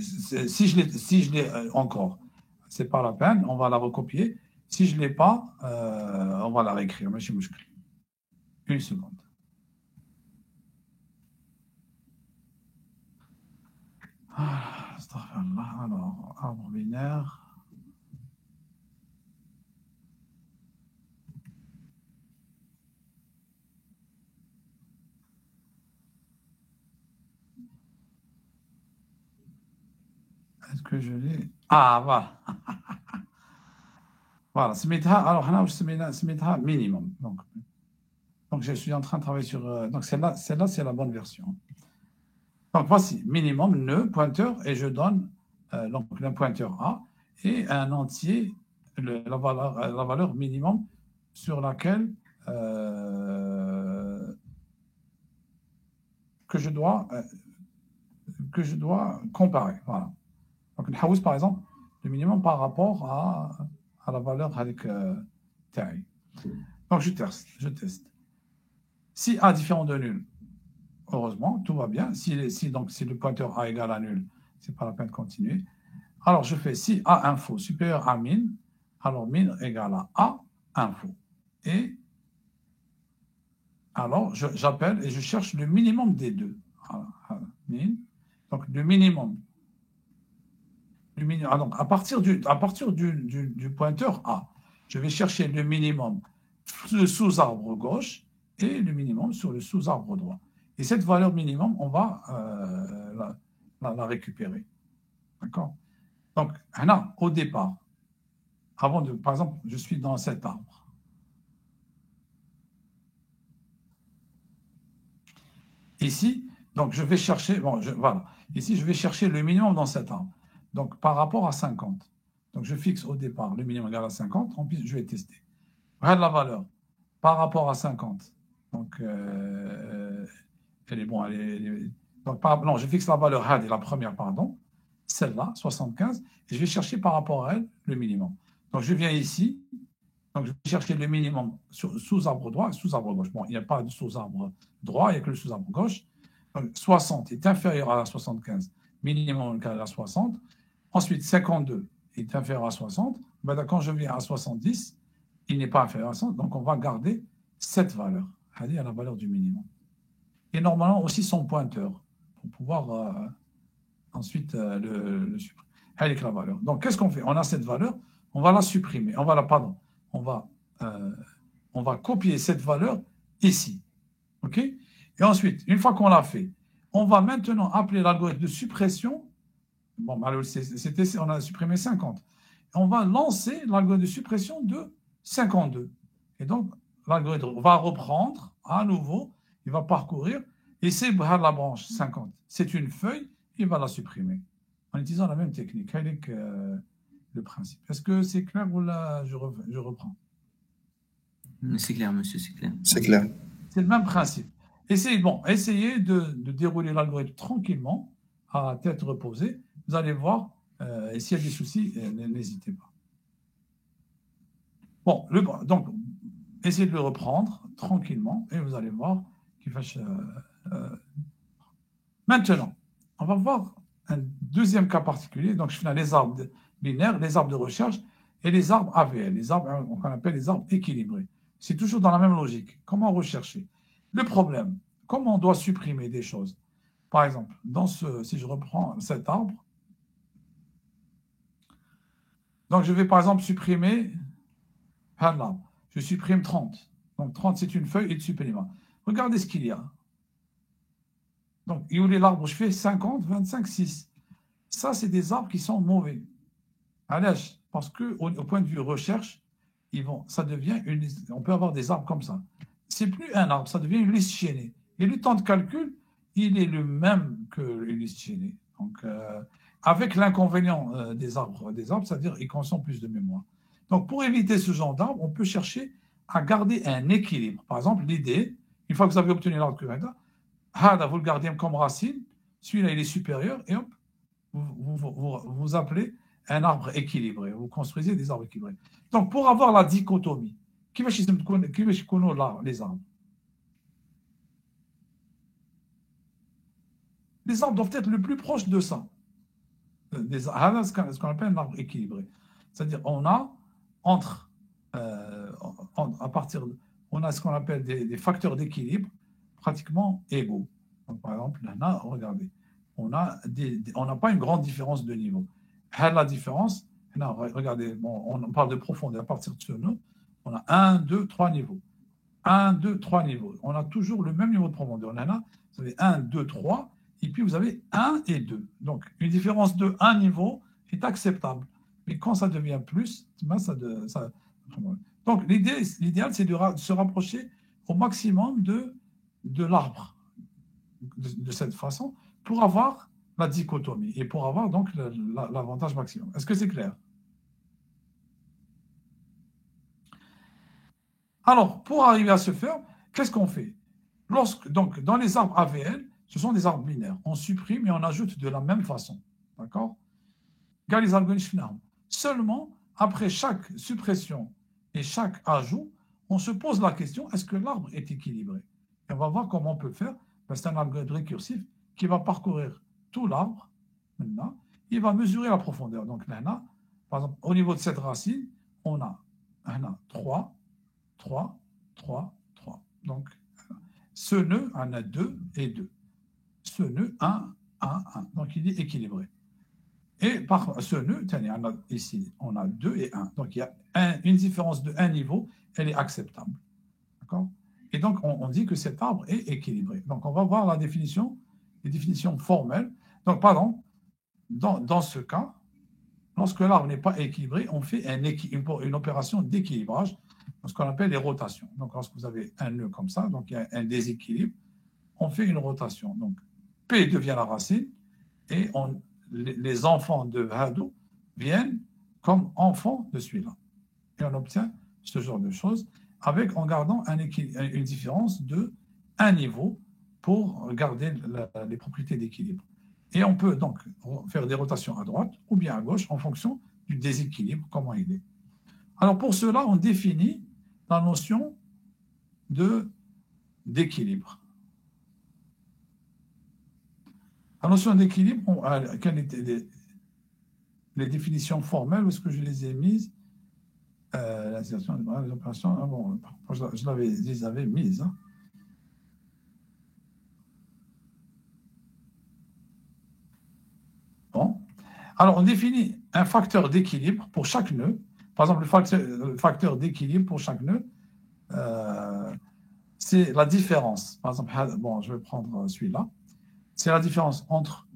je l'ai encore, c'est pas la peine, on va la recopier. Si je ne l'ai pas, on va la réécrire. Mais une seconde. Alors, arbre binaire. Est-ce que je l'ai? Ah, voilà. Voilà, alors, on a سميتها minimum. Donc, je suis en train de travailler sur. Donc, celle-là, c'est la bonne version. Donc, voici, minimum, nœud, pointeur, et je donne donc, le pointeur A et un entier, la valeur minimum sur laquelle que je dois comparer. Voilà. Donc, le par exemple, le minimum par rapport à la valeur avec taille. Donc, je teste. Si A différent de nul, heureusement, tout va bien. Si le pointeur A égale à nul, ce n'est pas la peine de continuer. Alors, je fais si A info supérieur à min, alors min égale à A info. Et alors, j'appelle et je cherche le minimum des deux. Min. Donc, le minimum. Donc, à partir du pointeur A, je vais chercher le minimum sur le sous-arbre gauche et le minimum sur le sous-arbre droit. Et cette valeur minimum, on va la récupérer. D'accord? Donc, là, au départ, par exemple, je suis dans cet arbre. Ici, donc je vais chercher, voilà. Ici, je vais chercher le minimum dans cet arbre. Donc, par rapport à 50. Donc, je fixe au départ le minimum égal à 50. En plus, je vais tester. Regarde la valeur. Par rapport à 50. Donc, elle est bon. Donc, non, je fixe la valeur la première, pardon. Celle-là, 75. Et je vais chercher par rapport à elle le minimum. Donc, je viens ici. Donc, je vais chercher le minimum sous arbre droit et sous arbre gauche. Bon, il n'y a pas de sous arbre droit, il n'y a que le sous arbre gauche. Donc, 60 est inférieur à 75. Minimum égal à 60. Ensuite, 52 est inférieur à 60. Ben, quand je viens à 70, il n'est pas inférieur à 60. Donc, on va garder cette valeur, c'est-à-dire la valeur du minimum. Et normalement aussi son pointeur, pour pouvoir ensuite le supprimer. Avec la valeur. Donc, qu'est-ce qu'on fait? On a cette valeur, on va la supprimer. On va copier cette valeur ici. OK? Et ensuite, une fois qu'on l'a fait, on va maintenant appeler l'algorithme de suppression. Bon, on a supprimé 50. On va lancer l'algorithme de suppression de 52. Et donc, l'algorithme va reprendre à nouveau, il va parcourir, et c'est la branche 50. C'est une feuille, il va la supprimer. En utilisant la même technique. Avec le principe. Est-ce que c'est clair ou là, je reprends? C'est clair, monsieur, c'est clair. C'est clair. C'est le même principe. Essayez de dérouler l'algorithme tranquillement, à tête reposée. Vous allez voir, et s'il y a des soucis, n'hésitez pas. Bon, donc, essayez de le reprendre tranquillement, et vous allez voir qu'il fâche. Maintenant, on va voir un deuxième cas particulier. Donc, je finis les arbres binaires, les arbres de recherche et les arbres AVL, les arbres qu'on appelle les arbres équilibrés. C'est toujours dans la même logique. Comment rechercher? Le problème, comment on doit supprimer des choses? Par exemple, si je reprends cet arbre, donc je vais par exemple supprimer un arbre. Je supprime 30. Donc 30, c'est une feuille et de supplément. Regardez ce qu'il y a. Donc, il y a l'arbre, je fais 50, 25, 6. Ça, c'est des arbres qui sont mauvais. À l'âge, parce qu'au point de vue recherche, ça devient on peut avoir des arbres comme ça. C'est plus un arbre, ça devient une liste chaînée. Et le temps de calcul, il est le même que une liste chaînée. Donc, avec l'inconvénient des arbres, c'est-à-dire qu'ils consomment plus de mémoire. Donc, pour éviter ce genre d'arbre, on peut chercher à garder un équilibre. Par exemple, l'idée, une fois que vous avez obtenu l'arbre Kubota, vous le gardez comme racine, celui-là il est supérieur, et hop, vous appelez un arbre équilibré, vous construisez des arbres équilibrés. Donc pour avoir la dichotomie, qui va les arbres? Les arbres doivent être le plus proche de ça. Ce qu'on appelle un arbre équilibré. C'est-à-dire on a on a ce qu'on appelle des facteurs d'équilibre pratiquement égaux. Donc, par exemple, là, regardez, on n'a pas une grande différence de niveau. La différence, là, regardez, on parle de profondeur à partir de ce nœud, on a 1, 2, 3 niveaux. 1, 2, 3 niveaux. On a toujours le même niveau de profondeur. Là, vous avez 1, 2, 3, et puis vous avez 1 et 2. Donc, une différence de 1 niveau est acceptable. Mais quand ça devient plus, donc, l'idéal, c'est de se rapprocher au maximum de l'arbre de cette façon pour avoir la dichotomie et pour avoir donc l'avantage maximum. Est-ce que c'est clair? Alors, pour arriver à ce faire, qu'est-ce qu'on fait? Donc, dans les arbres AVL, ce sont des arbres binaires. On supprime et on ajoute de la même façon. D'accord? Les algorithmes. Seulement, après chaque suppression et chaque ajout, on se pose la question, est-ce que l'arbre est équilibré? Et on va voir comment on peut faire. C'est un algorithme récursif qui va parcourir tout l'arbre. Maintenant, il va mesurer la profondeur. Donc là, par exemple, au niveau de cette racine, on a 3, 3, 3, 3. Donc, ce nœud en a 2 et 2. Ce nœud, 1, 1, 1. Donc, il est équilibré. Et par ce nœud, ici, on a 2 et 1. Donc, il y a une différence de 1 niveau, elle est acceptable. D'accord? Et donc, on dit que cet arbre est équilibré. Donc, on va voir la définition, les définitions formelles. Donc, pardon, dans ce cas, lorsque l'arbre n'est pas équilibré, on fait une opération d'équilibrage, ce qu'on appelle les rotations. Donc, lorsque vous avez un nœud comme ça, donc il y a un déséquilibre, on fait une rotation. Donc, P devient la racine et les enfants de Hadou viennent comme enfants de celui-là. Et on obtient ce genre de choses en gardant une différence de 1 niveau pour garder les propriétés d'équilibre. Et on peut donc faire des rotations à droite ou bien à gauche en fonction du déséquilibre, comment il est. Alors pour cela, on définit la notion d'équilibre. La notion d'équilibre, quelles étaient les définitions formelles, où est-ce que je les ai mises? La situation des opérations, bon, je les avais mises. Hein. Bon. Alors, on définit un facteur d'équilibre pour chaque nœud. Par exemple, le facteur d'équilibre pour chaque nœud, c'est la différence. Par exemple, bon, je vais prendre celui-là. C'est la différence entre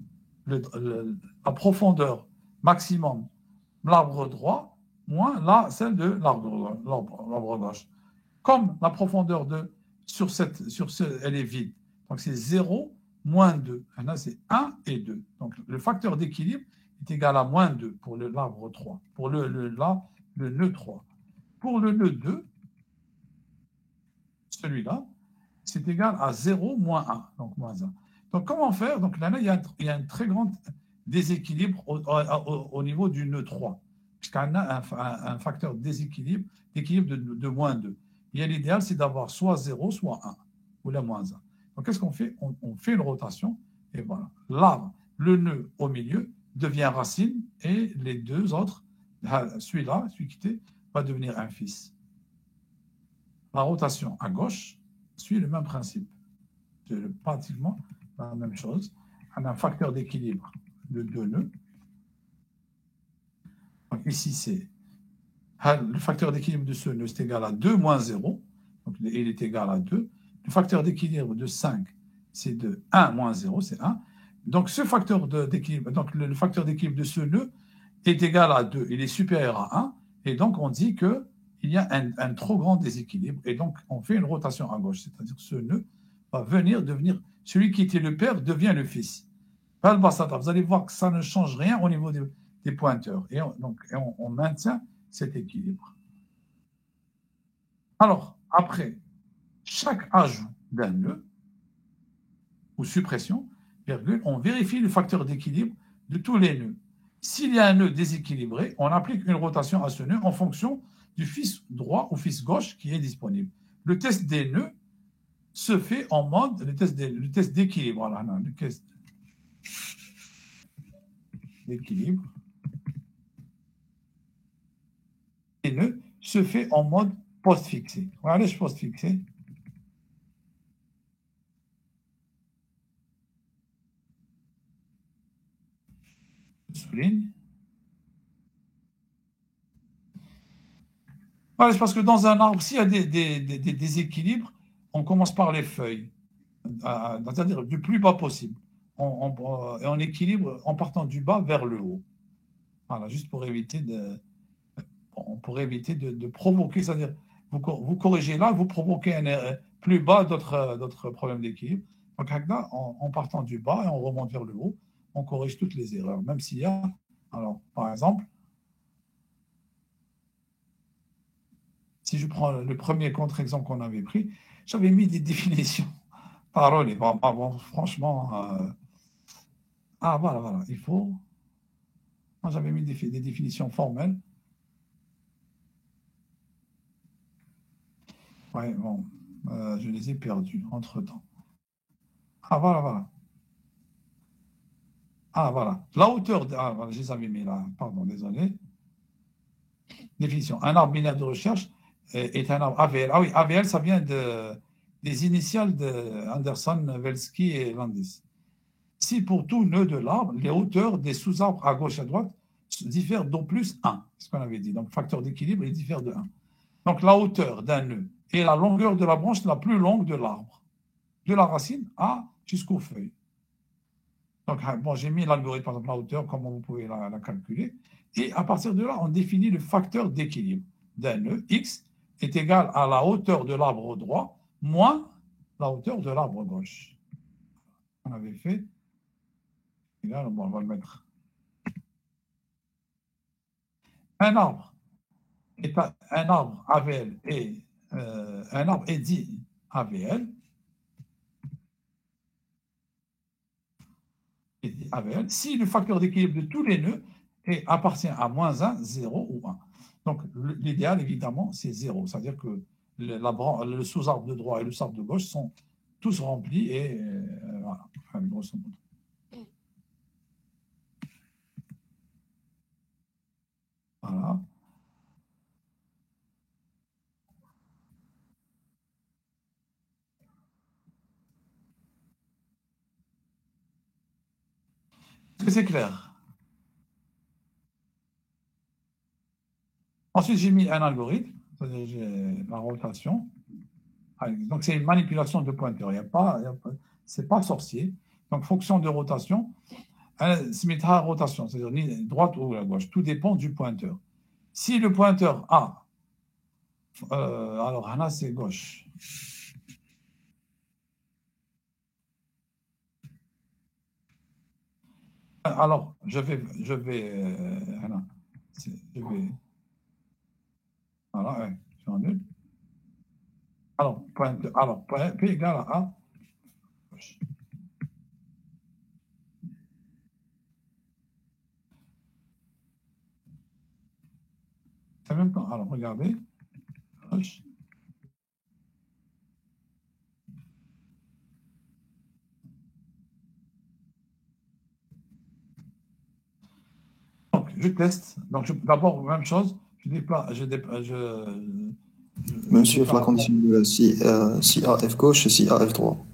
la profondeur maximum de l'arbre droit moins celle de l'arbre gauche. Comme la profondeur elle est vide. Donc, c'est 0, moins 2. Là, c'est 1 et 2. Donc, le facteur d'équilibre est égal à moins 2 pour l'arbre 3, pour le nœud 3. Pour le nœud 2, celui-là, c'est égal à 0 moins 1, donc moins 1. Donc, comment faire? Donc, là, il y a un très grand déséquilibre au niveau du nœud 3, puisqu'on a un facteur d'équilibre de moins 2. Et l'idéal, c'est d'avoir soit 0, soit 1, ou la moins 1. Donc, qu'est-ce qu'on fait? On fait une rotation, et voilà. L'arbre, le nœud au milieu, devient racine, et les deux autres, celui-là, celui qui était, va devenir un fils. La rotation à gauche suit le même principe. C'est pratiquement la même chose. On a un facteur d'équilibre de 2 nœuds. Donc ici, c'est le facteur d'équilibre de ce nœud, c'est égal à 2 moins 0. Donc il est égal à 2. Le facteur d'équilibre de 5, c'est de 1 moins 0, c'est 1. Donc ce facteur d'équilibre, donc le facteur d'équilibre de ce nœud est égal à 2. Il est supérieur à 1. Et donc on dit qu'il y a un trop grand déséquilibre. Et donc on fait une rotation à gauche. C'est-à-dire que ce nœud va devenir celui qui était le père devient le fils. Vous allez voir que ça ne change rien au niveau des pointeurs. Et on maintient cet équilibre. Alors, après chaque ajout d'un nœud ou suppression, virgule, on vérifie le facteur d'équilibre de tous les nœuds. S'il y a un nœud déséquilibré, on applique une rotation à ce nœud en fonction du fils droit ou fils gauche qui est disponible. Le test des nœuds se fait en mode le test d'équilibre. Voilà, le test d'équilibre des nœuds se fait en mode post-fixé. Voilà, je post-fixé. Je souligne. Voilà, c'est parce que dans un arbre, s'il y a des déséquilibres, on commence par les feuilles, c'est-à-dire du plus bas possible. Et on équilibre en partant du bas vers le haut. Voilà, juste pour éviter de provoquer, c'est-à-dire vous corrigez là, vous provoquez plus bas d'autres problèmes d'équilibre. Donc là, en partant du bas et on remonte vers le haut, on corrige toutes les erreurs, même s'il y a, alors par exemple, si je prends le premier contre-exemple qu'on avait pris, j'avais mis des définitions Parole, bon, franchement, voilà, voilà, il faut. Moi, j'avais mis des définitions formelles. Ouais, bon, je les ai perdues entre-temps. Voilà, voilà. Voilà. La hauteur, voilà, je les avais mis là, pardon, désolé. Définition. Un arbre binaire de recherche est un arbre AVL. Ah oui, AVL, ça vient des initiales de Anderson, Velsky et Landis. Si pour tout nœud de l'arbre, les hauteurs des sous-arbres à gauche et à droite diffèrent d'au plus 1, c'est ce qu'on avait dit. Donc, facteur d'équilibre, il diffère de 1. Donc, la hauteur d'un nœud est la longueur de la branche la plus longue de l'arbre, de la racine à jusqu'aux feuilles. Donc, bon, j'ai mis l'algorithme, par exemple, la hauteur, comment vous pouvez la calculer. Et à partir de là, on définit le facteur d'équilibre d'un nœud. X est égal à la hauteur de l'arbre droit moins la hauteur de l'arbre gauche. On avait fait. Et là, bon, on va le mettre. Un arbre AVL et un arbre est dit AVL. Si le facteur d'équilibre de tous les nœuds appartient à moins 1, 0 ou 1. Donc, l'idéal, évidemment, c'est 0. C'est-à-dire que le sous-arbre de droite et le sous-arbre de gauche sont tous remplis et voilà, enfin, grosso modo. Voilà. Est-ce que c'est clair? Ensuite, j'ai mis un algorithme, c'est-à-dire j'ai la rotation. Donc, c'est une manipulation de pointeur. C'est pas sorcier. Donc, fonction de rotation, symétrie rotation, c'est-à-dire droite ou à gauche. Tout dépend du pointeur. Si le pointeur A, alors là, c'est gauche. Alors, je vais, voilà, voilà, ouais, je suis en nul. Alors, P égale à A, gauche. En même temps, alors, regardez, gauche. Donc, je teste. Donc, d'abord, même chose, Monsieur, la condition de si AF gauche et si AF droit.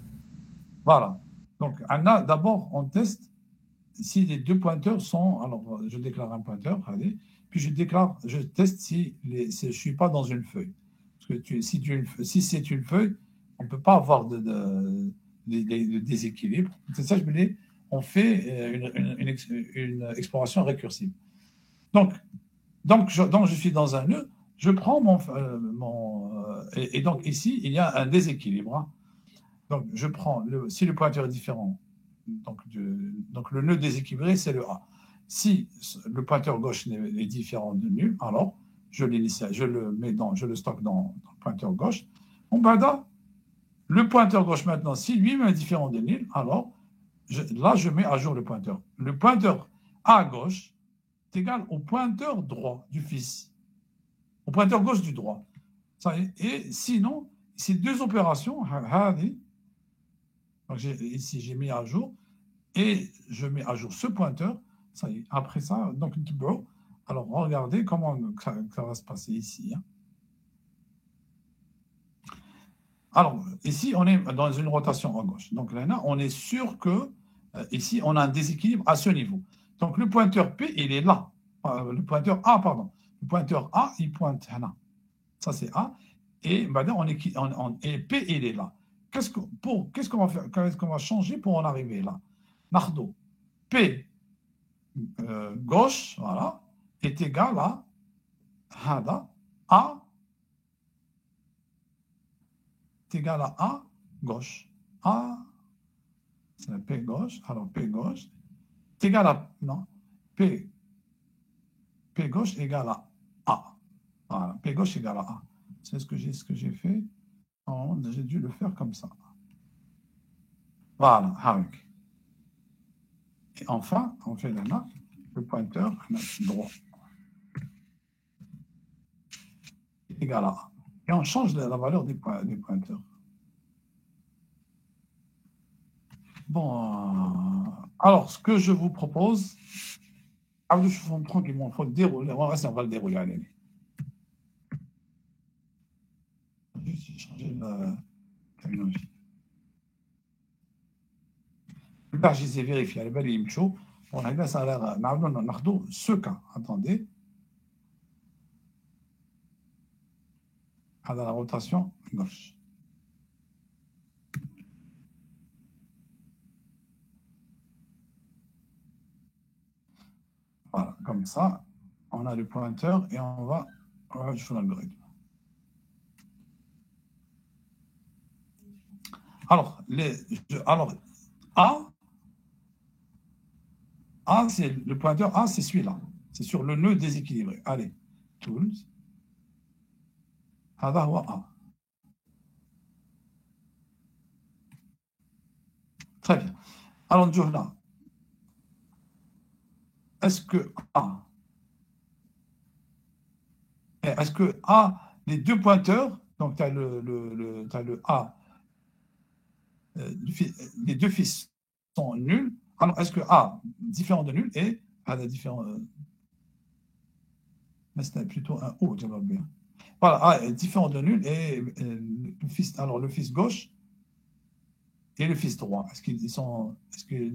Voilà. Donc, d'abord, on teste si les deux pointeurs sont. Alors, je déclare un pointeur, allez, puis je teste si je ne suis pas dans une feuille. Parce que si c'est une feuille, on ne peut pas avoir de déséquilibre. C'est ça, on fait une exploration récursive. Donc, je suis dans un nœud, je prends et donc ici, il y a un déséquilibre. Hein. Donc, je prends, si le pointeur est différent, donc le nœud déséquilibré, c'est le A. Si le pointeur gauche est différent de nul, alors je le stocke dans le pointeur gauche. Bon, ben là, le pointeur gauche maintenant, si lui-même est différent de nul, alors là, je mets à jour le pointeur. Le pointeur à gauche est égal au pointeur droit du fils, au pointeur gauche du droit. Et sinon, ces deux opérations, donc ici j'ai mis à jour, et je mets à jour ce pointeur. Ça y est, après ça, donc, alors regardez comment ça va se passer ici. Hein. Alors, ici, on est dans une rotation à gauche. Donc là, on est sûr que ici, on a un déséquilibre à ce niveau. Donc, le pointeur P, il est là. Le pointeur A, pardon. Le pointeur A, il pointe là. Ça, c'est A. Et maintenant, et P, il est là. Qu'est-ce qu'on va faire? Qu'est-ce qu'on va changer pour en arriver là? Nardo. P gauche, voilà, est égal à Hada, A est égal à A gauche. A, c'est la P gauche, alors P gauche est égal à, non, P gauche égale à A. Voilà, P gauche égale à A. C'est ce que j'ai fait. Oh, j'ai dû le faire comme ça. Voilà, avec. Et enfin, on fait là, le pointeur droit égal à A. Et on change la valeur des pointeurs. Bon, alors, ce que je vous propose, je vais tranquillement, il faut le dérouler. On va le dérouler, allez. Je vais changer la terminologie. Là, je les ai vérifiés. Allez, il me chaud. Bon, là, ça a l'air. Nardo, ce cas. Attendez. À la rotation gauche. Voilà, comme ça, on a le pointeur et on va jouer l'algorithme. Alors, A, c'est le pointeur A, c'est celui-là. C'est sur le nœud déséquilibré. Allez, tools. هذا هو A. Très bien. Alors, là. Est-ce que A, les deux pointeurs, donc tu as le A, les deux fils sont nuls. Alors, est-ce que A différent de nul et A différent. Mais c'est plutôt un O, j'aimerais bien. Voilà, A est différent de nul et le fils gauche et le fils droit. Est-ce qu'ils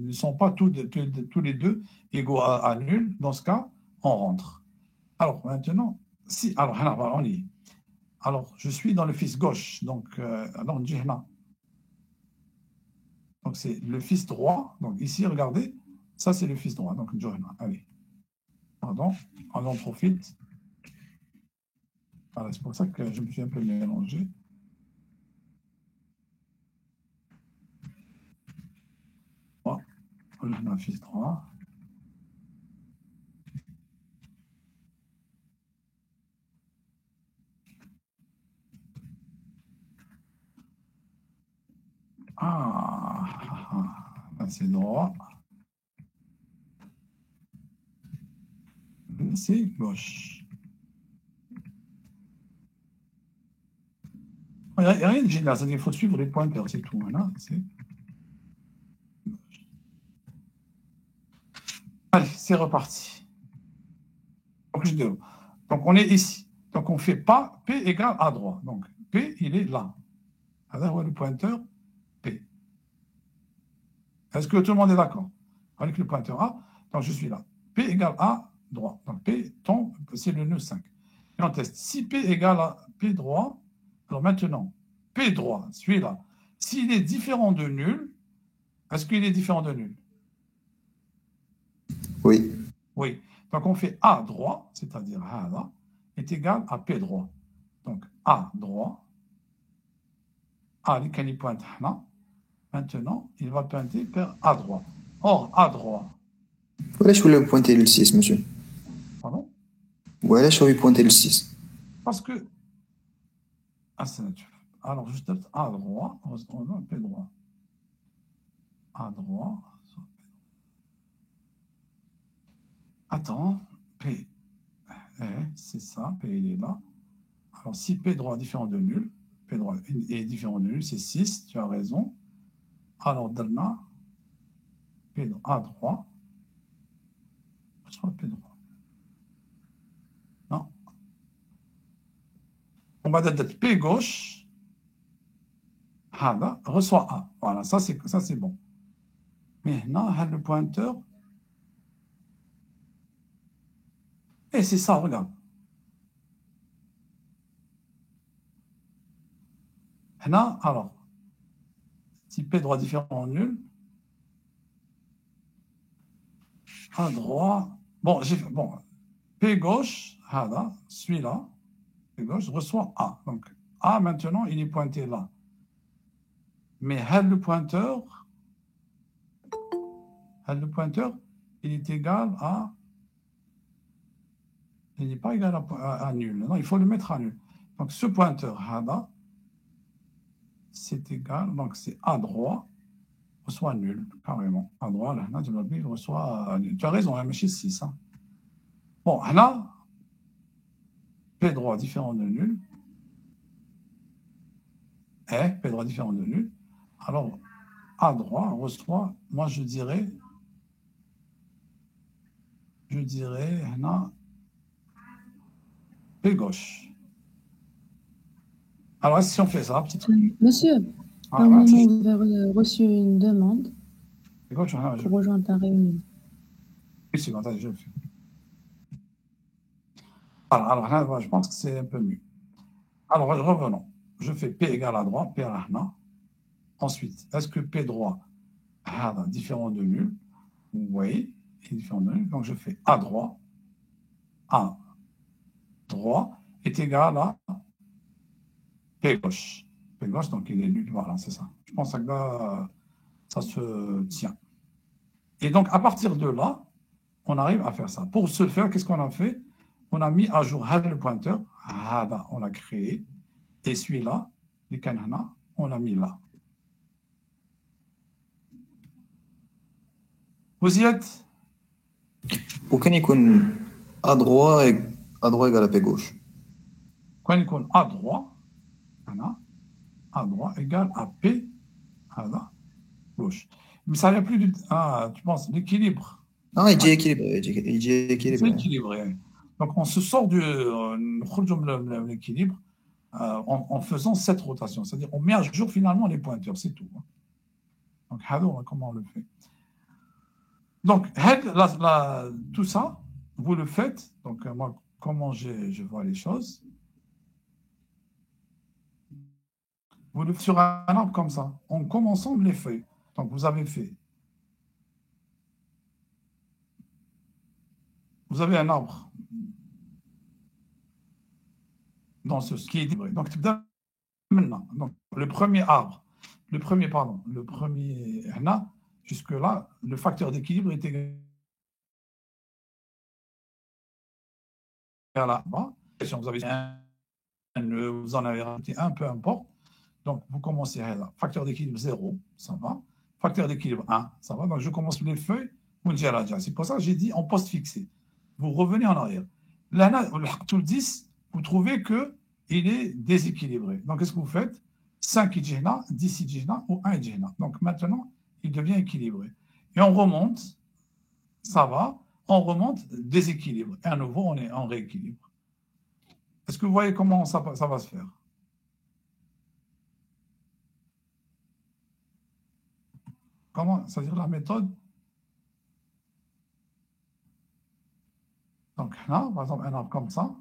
ne sont pas tous les deux égaux à nul? Dans ce cas, on rentre. Alors, maintenant, alors, on y est. Alors, je suis dans le fils gauche. Donc, donc, c'est le fils droit. Donc, ici, regardez, ça, c'est le fils droit. Donc, allez. Pardon, on en profite. Voilà, c'est pour ça que je me suis un peu mélangé. On a un fils droit. Là, c'est droit. C'est gauche. Il n'y a rien de génial, c'est-à-dire qu'il faut suivre les pointeurs, c'est tout. Voilà, allez, c'est reparti. Donc, on est ici. Donc, on ne fait pas P égale A droit. Donc, P, il est là. Alors, le pointeur P. Est-ce que tout le monde est d'accord avec le pointeur A? Donc, je suis là. P égale A droit. Donc, P tombe, c'est le nœud 5. Et on teste. Si P égale à P droit, alors maintenant, P droit, celui-là, s'il est différent de nul, est-ce qu'il est différent de nul? Oui. Oui. Donc, on fait A droit, c'est-à-dire A là, est égal à P droit. Donc, A droit, A, il pointe là. Maintenant, il va pointer vers A droit. Or, A droit. Voilà, je voulais pointer le 6, monsieur. Pardon? Voilà, je voulais pointer le 6. Parce que. Ah, c'est naturel. Alors, juste A droit, on a P droit. A droit. Attends, P. C'est ça, P il est là. Alors, si P droit est différent de nul, P droit est différent de nul, c'est 6, tu as raison. Alors, Dalna, P droit, A droit, soit P droit. Non. On va dire P gauche, Hada, reçoit A. Voilà, ça c'est bon. Maintenant, le pointeur. Et c'est ça, regarde. Là, alors, si P droit différent de nul, A droit, bon, P gauche, Hada, celui-là, P gauche, reçoit A. Donc, A, maintenant, il est pointé là. Mais le pointeur, il est égal à. Il n'est pas égal à nul. Non, il faut le mettre à nul. Donc, ce pointeur, Hada, c'est égal, donc c'est A droit, reçoit nul, carrément. À droite, là, il reçoit nul. Tu as raison, hein, mais chez 6. Hein. Bon, là, P droit différent de nul. Et P droit différent de nul. Alors, A droit reçoit, moi je dirais, là, P gauche. Alors, si on fait ça, petit Monsieur, par moment, vous avez reçu une demande P gauche, pour rejoindre ta réunion. Oui, c'est quand je le fais. Alors là, je pense que c'est un peu mieux. Alors, revenons. Je fais P égale à droite, P à la. Ensuite, est-ce que P droit différent de nul? Oui, différent de nul. Donc, je fais A droit est égal à P gauche. P gauche, donc il est nul. Voilà, c'est ça. Je pense que là, ça se tient. Et donc, à partir de là, on arrive à faire ça. Pour ce faire, qu'est-ce qu'on a fait? On a mis à jour le pointeur. On l'a créé. Et celui-là, les canana, on l'a mis là. Vous y êtes? وكان يكون A droit égale à P gauche. Quand il compte A droit, A droit égale à P gauche. Mais ça n'y a plus de. Ah, tu penses, l'équilibre. Ah, il dit équilibré. Il dit équilibré. C'est équilibré. Donc, on se sort de l'équilibre en faisant cette rotation. C'est-à-dire, on met à jour finalement les pointeurs, c'est tout. Donc, comment on le fait? Donc, tout ça, vous le faites. Donc, moi, comment je vois les choses? Vous le faites sur un arbre comme ça, en commençant les feuilles. Donc, vous avez fait. Vous avez un arbre dans ce qui est équilibré. Donc, maintenant, donc, le premier arbre, le premier, jusque-là, le facteur d'équilibre est égal à bas. Si vous avez vous en avez rajouté un, peu importe. Donc, vous commencez là. Facteur d'équilibre 0, ça va. Facteur d'équilibre 1, ça va. Donc, je commence les feuilles. C'est pour ça que j'ai dit en poste fixé. Vous revenez en arrière. Là, tout le 10, vous trouvez qu'il est déséquilibré. Donc, qu'est-ce que vous faites? 5 idjihna, 10 idjihna ou 1 idjihna. Donc, maintenant, il devient équilibré. Et on remonte, ça va. On remonte, déséquilibre. Et à nouveau, on est en rééquilibre. Est-ce que vous voyez comment ça va se faire? Comment? C'est-à-dire la méthode. Donc là, par exemple, un arbre comme ça.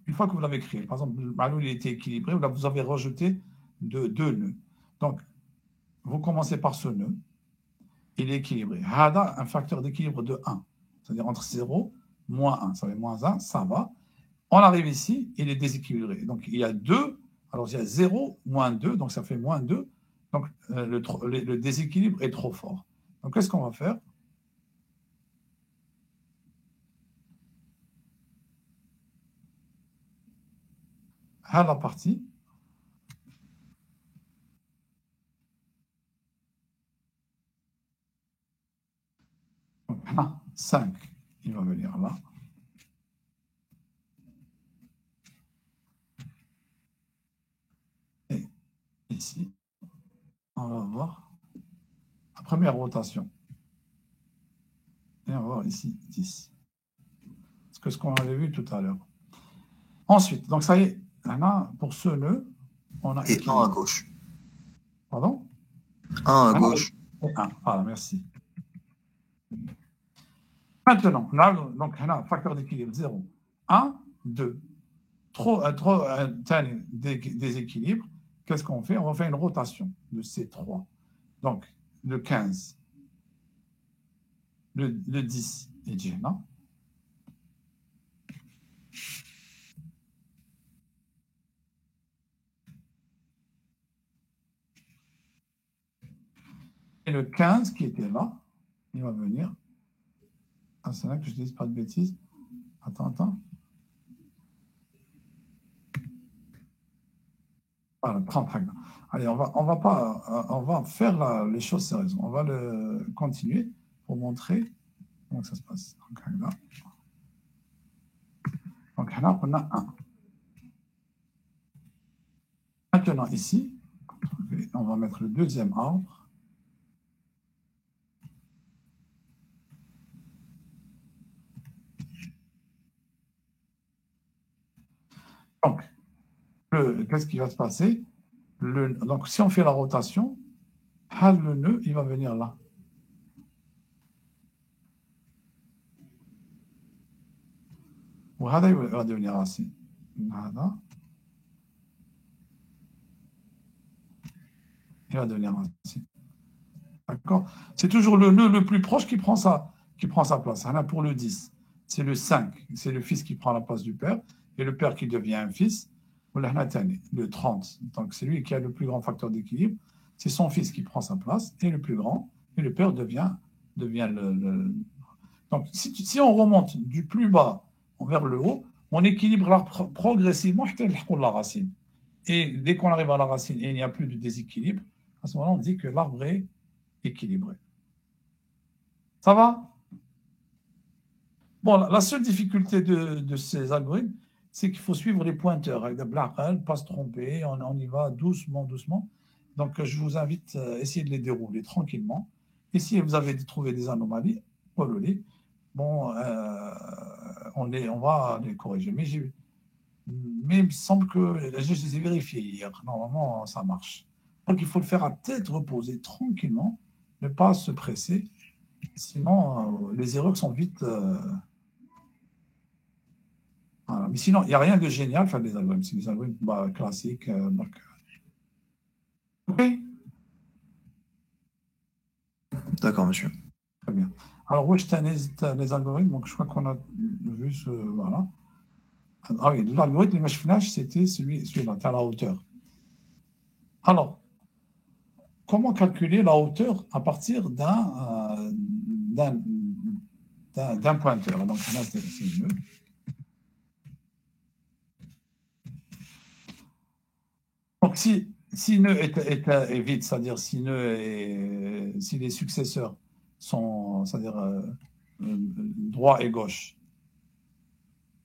Une fois que vous l'avez créé, par exemple, le ballon il était équilibré, là, vous avez rajouté deux nœuds. Donc, vous commencez par ce nœud. Il est équilibré. Hada, un facteur d'équilibre de 1. C'est-à-dire entre 0, moins 1. Ça fait moins 1, ça va. On arrive ici, il est déséquilibré. Donc, il y a 2. Alors, il y a 0, moins 2. Donc, ça fait moins 2. Donc, le déséquilibre est trop fort. Donc, qu'est-ce qu'on va faire? À la partie. Donc, là, 5, il va venir là. Et ici, on va voir la première rotation. Et on va voir ici 10. C'est ce qu'on avait vu tout à l'heure. Ensuite, donc ça y est, là, pour ce nœud, on a. Et 1 à gauche. Pardon? 1 à gauche. Et 1. Voilà, merci. Maintenant, là, donc, là, facteur d'équilibre 0. 1, 2. Trop déséquilibre. Qu'est-ce qu'on fait? On va faire une rotation de ces 3. Donc, le 15, le 10 et Djihna. Et le 15 qui était là, il va venir. Ah, c'est là que je ne dise pas de bêtises. Attends. Voilà, 30 حاجة. Allez, on va faire les choses sérieusement. On va continuer pour montrer comment ça se passe. Donc, là, on a 1. Maintenant, ici, on va mettre le deuxième arbre. Donc, qu'est-ce qui va se passer? Donc, si on fait la rotation, le nœud, il va venir là. وهذا il va devenir racine. هذا il va devenir racine. D'accord? C'est toujours le nœud le plus proche qui prend sa place. Là, pour le 10, c'est le 5, c'est le fils qui prend la place du père, et le père qui devient un fils. Le 30, donc c'est lui qui a le plus grand facteur d'équilibre, c'est son fils qui prend sa place, et le plus grand, et le père devient le... Donc si on remonte du plus bas vers le haut, on équilibre l'arbre progressivement jusqu'à la racine. Et dès qu'on arrive à la racine et il n'y a plus de déséquilibre, à ce moment-là, on dit que l'arbre est équilibré. Ça va? Bon, la seule difficulté de ces algorithmes, c'est qu'il faut suivre les pointeurs. Pas se tromper, on y va doucement, doucement. Donc, je vous invite à essayer de les dérouler tranquillement. Et si vous avez trouvé des anomalies, bon, on va les corriger. Mais il me semble que je les ai vérifiés hier. Normalement, ça marche. Donc, il faut le faire à tête reposée, tranquillement, ne pas se presser. Sinon, les erreurs sont vite... Voilà. Mais sinon, il n'y a rien de génial faire des algorithmes. C'est des algorithmes classiques. OK. D'accord, monsieur. Très bien. Alors, où est les algorithmes? Donc, je crois qu'on a vu ce... Voilà. Ah oui, l'algorithme, l'image flash, c'était celui-là, à la hauteur. Alors, comment calculer la hauteur à partir d'un pointeur? Donc, là, c'est mieux. Donc, si nœud est vide, c'est-à-dire si les successeurs sont, c'est-à-dire droit et gauche,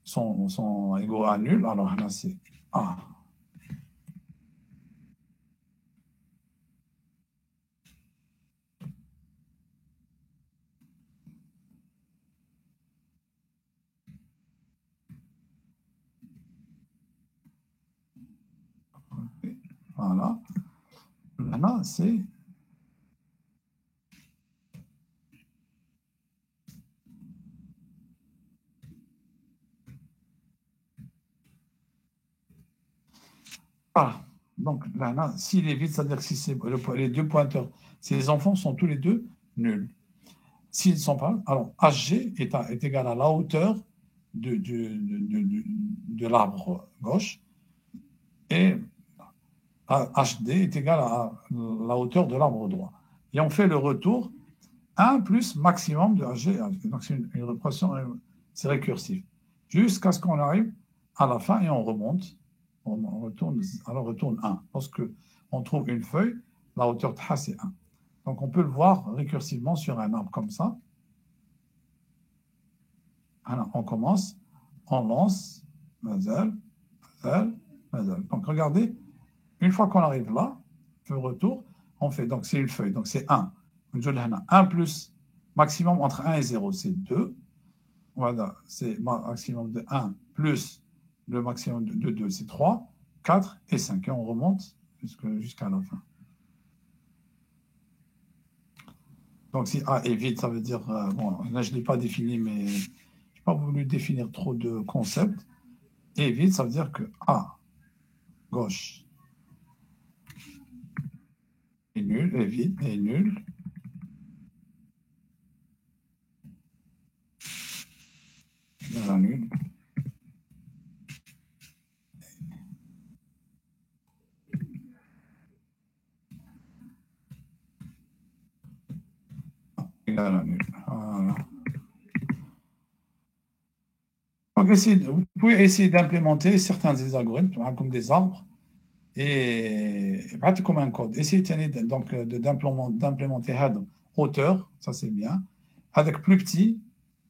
sont égaux à nul, alors là, c'est A. Voilà. Maintenant, c'est A. Donc, là, s'il est vide, c'est-à-dire que si c'est les deux pointeurs, si les enfants sont tous les deux nuls. S'ils ne sont pas, alors HG est égal à la hauteur de l'arbre gauche et HD est égal à la hauteur de l'arbre droit. Et on fait le retour 1 plus maximum de HG. Donc c'est une répression, c'est récursif. Jusqu'à ce qu'on arrive à la fin et on remonte. On retourne 1. Lorsque on trouve une feuille, la hauteur de H c'est 1. Donc on peut le voir récursivement sur un arbre comme ça. Alors, on commence, on lance, mazal. Donc regardez, une fois qu'on arrive là, le retour, on fait, donc c'est une feuille, donc c'est 1. 1 plus maximum entre 1 et 0, c'est 2. Voilà, c'est maximum de 1 plus le maximum de 2, c'est 3, 4 et 5. Et on remonte jusqu'à la fin. Donc si A est vide, ça veut dire, bon, là je ne l'ai pas défini, mais je n'ai pas voulu définir trop de concepts. Et vide, ça veut dire que A, gauche, est nul, est vide, est nul. Voilà, nul. Égal à nul. Voilà. Donc, vous pouvez essayer d'implémenter certains des algorithmes, comme des arbres, Et بعثت comme un code. Essayez donc d'implémenter HAD hauteur, ça c'est bien. Avec plus petit,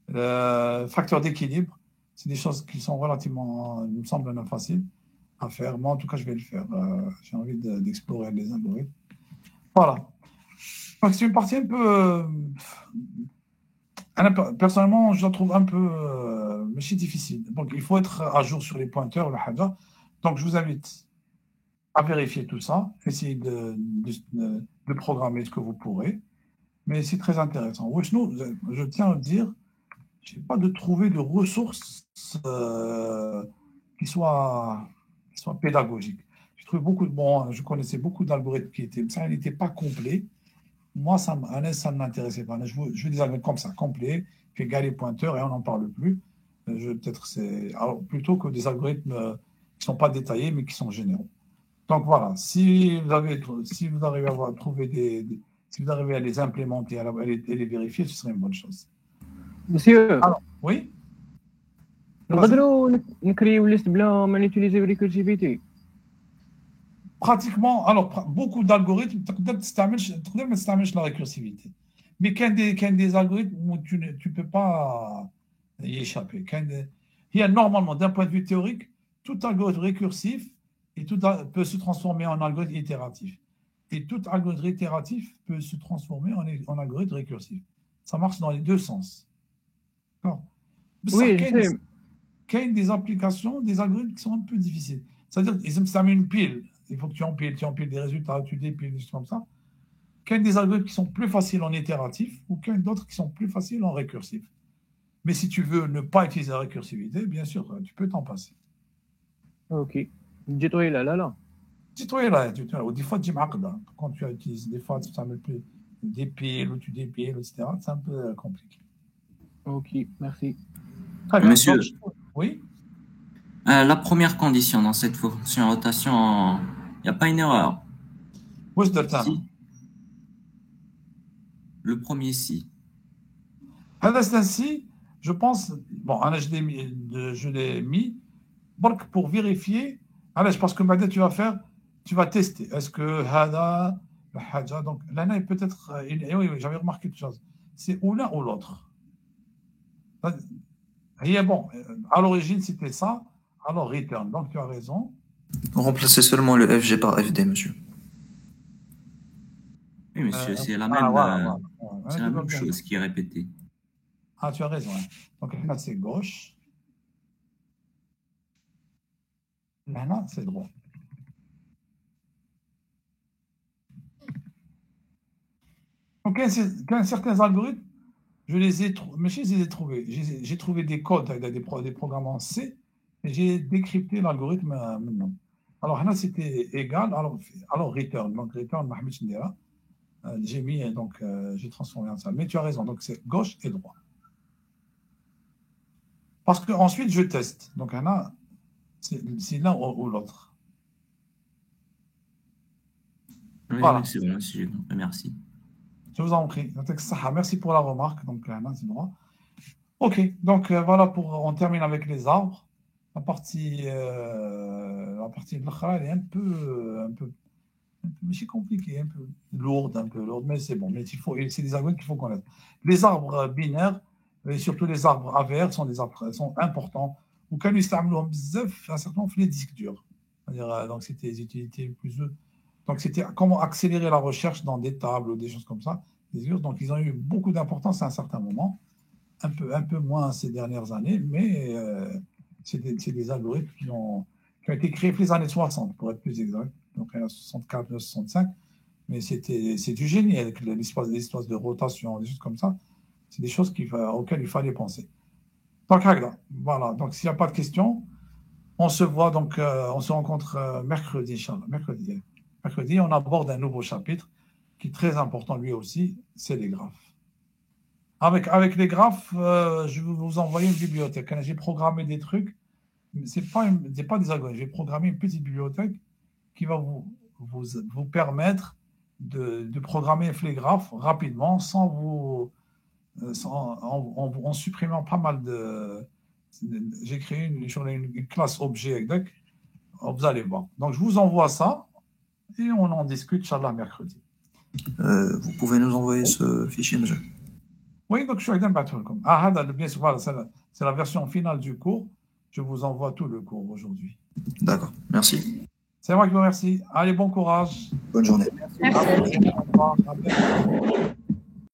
facteur d'équilibre, c'est des choses qui sont relativement, il me semble, faciles à faire. Moi, en tout cas, je vais le faire. J'ai envie d'explorer les algorithmes. Voilà. Donc, c'est une partie un peu. Personnellement, je la trouve un peu difficile. Donc, il faut être à jour sur les pointeurs, le HADA. Donc, je vous invite à vérifier tout ça, essayer de programmer ce que vous pourrez. Mais c'est très intéressant. Oui, sinon, je tiens à dire, je n'ai pas de trouver de ressources qui soient pédagogiques. J'ai trouvé je connaissais beaucoup d'algorithmes ça n'était pas complet. Moi, ça ne m'intéressait pas. Je veux des algorithmes comme ça, complets, qui égalent les pointeurs et on n'en parle plus. Plutôt que des algorithmes qui ne sont pas détaillés, mais qui sont généraux. Donc voilà, si vous arrivez à trouver si vous arrivez à les implémenter et les vérifier, ce serait une bonne chose. Monsieur, Alors, oui. نقدروا نكريو ليست بلا ما نيتيليزيو ريكورسيفيتي. Pratiquement, alors beaucoup d'algorithmes, تقدر ما تستعملش la récursivité. Mais qu'il y a des algorithmes où tu ne peux pas y échapper. Il y a normalement, d'un point de vue théorique, tout algorithme récursif peut se transformer en algorithme itératif. Et tout algorithme itératif peut se transformer en algorithme récursif. Ça marche dans les deux sens. D'accord. Oui, je sais. Il y a des applications, des algorithmes qui sont un peu difficiles. C'est-à-dire qu'ils me mis une pile. Il faut que tu empiles des résultats, tu dépiles, des choses comme ça. Il y a des algorithmes qui sont plus faciles en itératif ou qu'il y a d'autres qui sont plus faciles en récursif. Mais si tu veux ne pas utiliser la récursivité, bien sûr, tu peux t'en passer. Ok. جيتوي لا Ou des fois, tu quand tu utilises, des fois, tu t'amènes plus des piles ou tu dépiles, etc. C'est un peu compliqué. Ok, merci. Très bien. Monsieur, oui. La première condition dans cette fonction rotation, il n'y a pas une erreur. Oui, c'est Si. Le premier si. Si, je pense, bon, je l'ai mis pour vérifier. Parce que maintenant, tu vas tester. Est-ce que Hada, Haja, donc l'un est peut-être. Oui, j'avais remarqué quelque chose. C'est ou l'un ou l'autre. Et bon, à l'origine, c'était ça. Alors, return. Donc, tu as raison. Remplacez seulement le FG par FD, monsieur. Oui, monsieur, c'est la même chose qui est répétée. Ah, tu as raison. Hein. Donc, là, c'est gauche. Là, c'est droit. Donc, certains algorithmes, je les ai trouvés. J'ai trouvé des codes avec des programmes en C et j'ai décrypté l'algorithme maintenant. Alors, là, c'était égal. Alors, return. Donc, return, Mohamed Chendera. J'ai mis, donc, j'ai transformé en ça. Mais tu as raison. Donc, c'est gauche et droit. Parce qu'ensuite, je teste. Donc, là, c'est l'un ou l'autre. Oui, voilà. C'est bon, j'ai compris. Merci. Je vous en prie. Merci pour la remarque. Donc, là, c'est droit. OK. Donc, voilà, on termine avec les arbres. La partie de l'autre, elle est un peu compliquée, un peu lourde, mais c'est bon. Mais c'est des algorithmes qu'il faut connaître. Les arbres binaires, et surtout les arbres AVR, sont importants. Ou quand ils s'amènent un certain nombre de disques durs. Donc, c'était des utilités plus. Donc, c'était comment accélérer la recherche dans des tables ou des choses comme ça. Donc, ils ont eu beaucoup d'importance à un certain moment. Un peu moins ces dernières années, mais c'est des algorithmes qui ont été créés les années 60, pour être plus exact. Donc, 64, 65. Mais c'est du génie avec l'espace de rotation, des choses comme ça. C'est des choses auxquelles il fallait penser. Donc, voilà. Donc, s'il n'y a pas de questions, on se voit donc, on se rencontre mercredi, Inch'Allah. Mercredi, on aborde un nouveau chapitre qui est très important lui aussi, c'est les graphes. Avec les graphes, je vais vous envoyer une bibliothèque. J'ai programmé des trucs, c'est pas des algorithmes. J'ai programmé une petite bibliothèque qui va vous permettre de programmer les graphes rapidement en supprimant pas mal de. J'ai créé une classe objet vous allez voir. Donc, je vous envoie ça et on en discute, Inch'Allah, mercredi. Vous pouvez nous envoyer ce fichier, monsieur. Oui, donc je suis bien comme. Ah, bien sûr, voilà, c'est la version finale du cours. Je vous envoie tout le cours aujourd'hui. D'accord, merci. C'est moi qui vous remercie. Allez, bon courage. Bonne journée. Merci. Au revoir. À bientôt.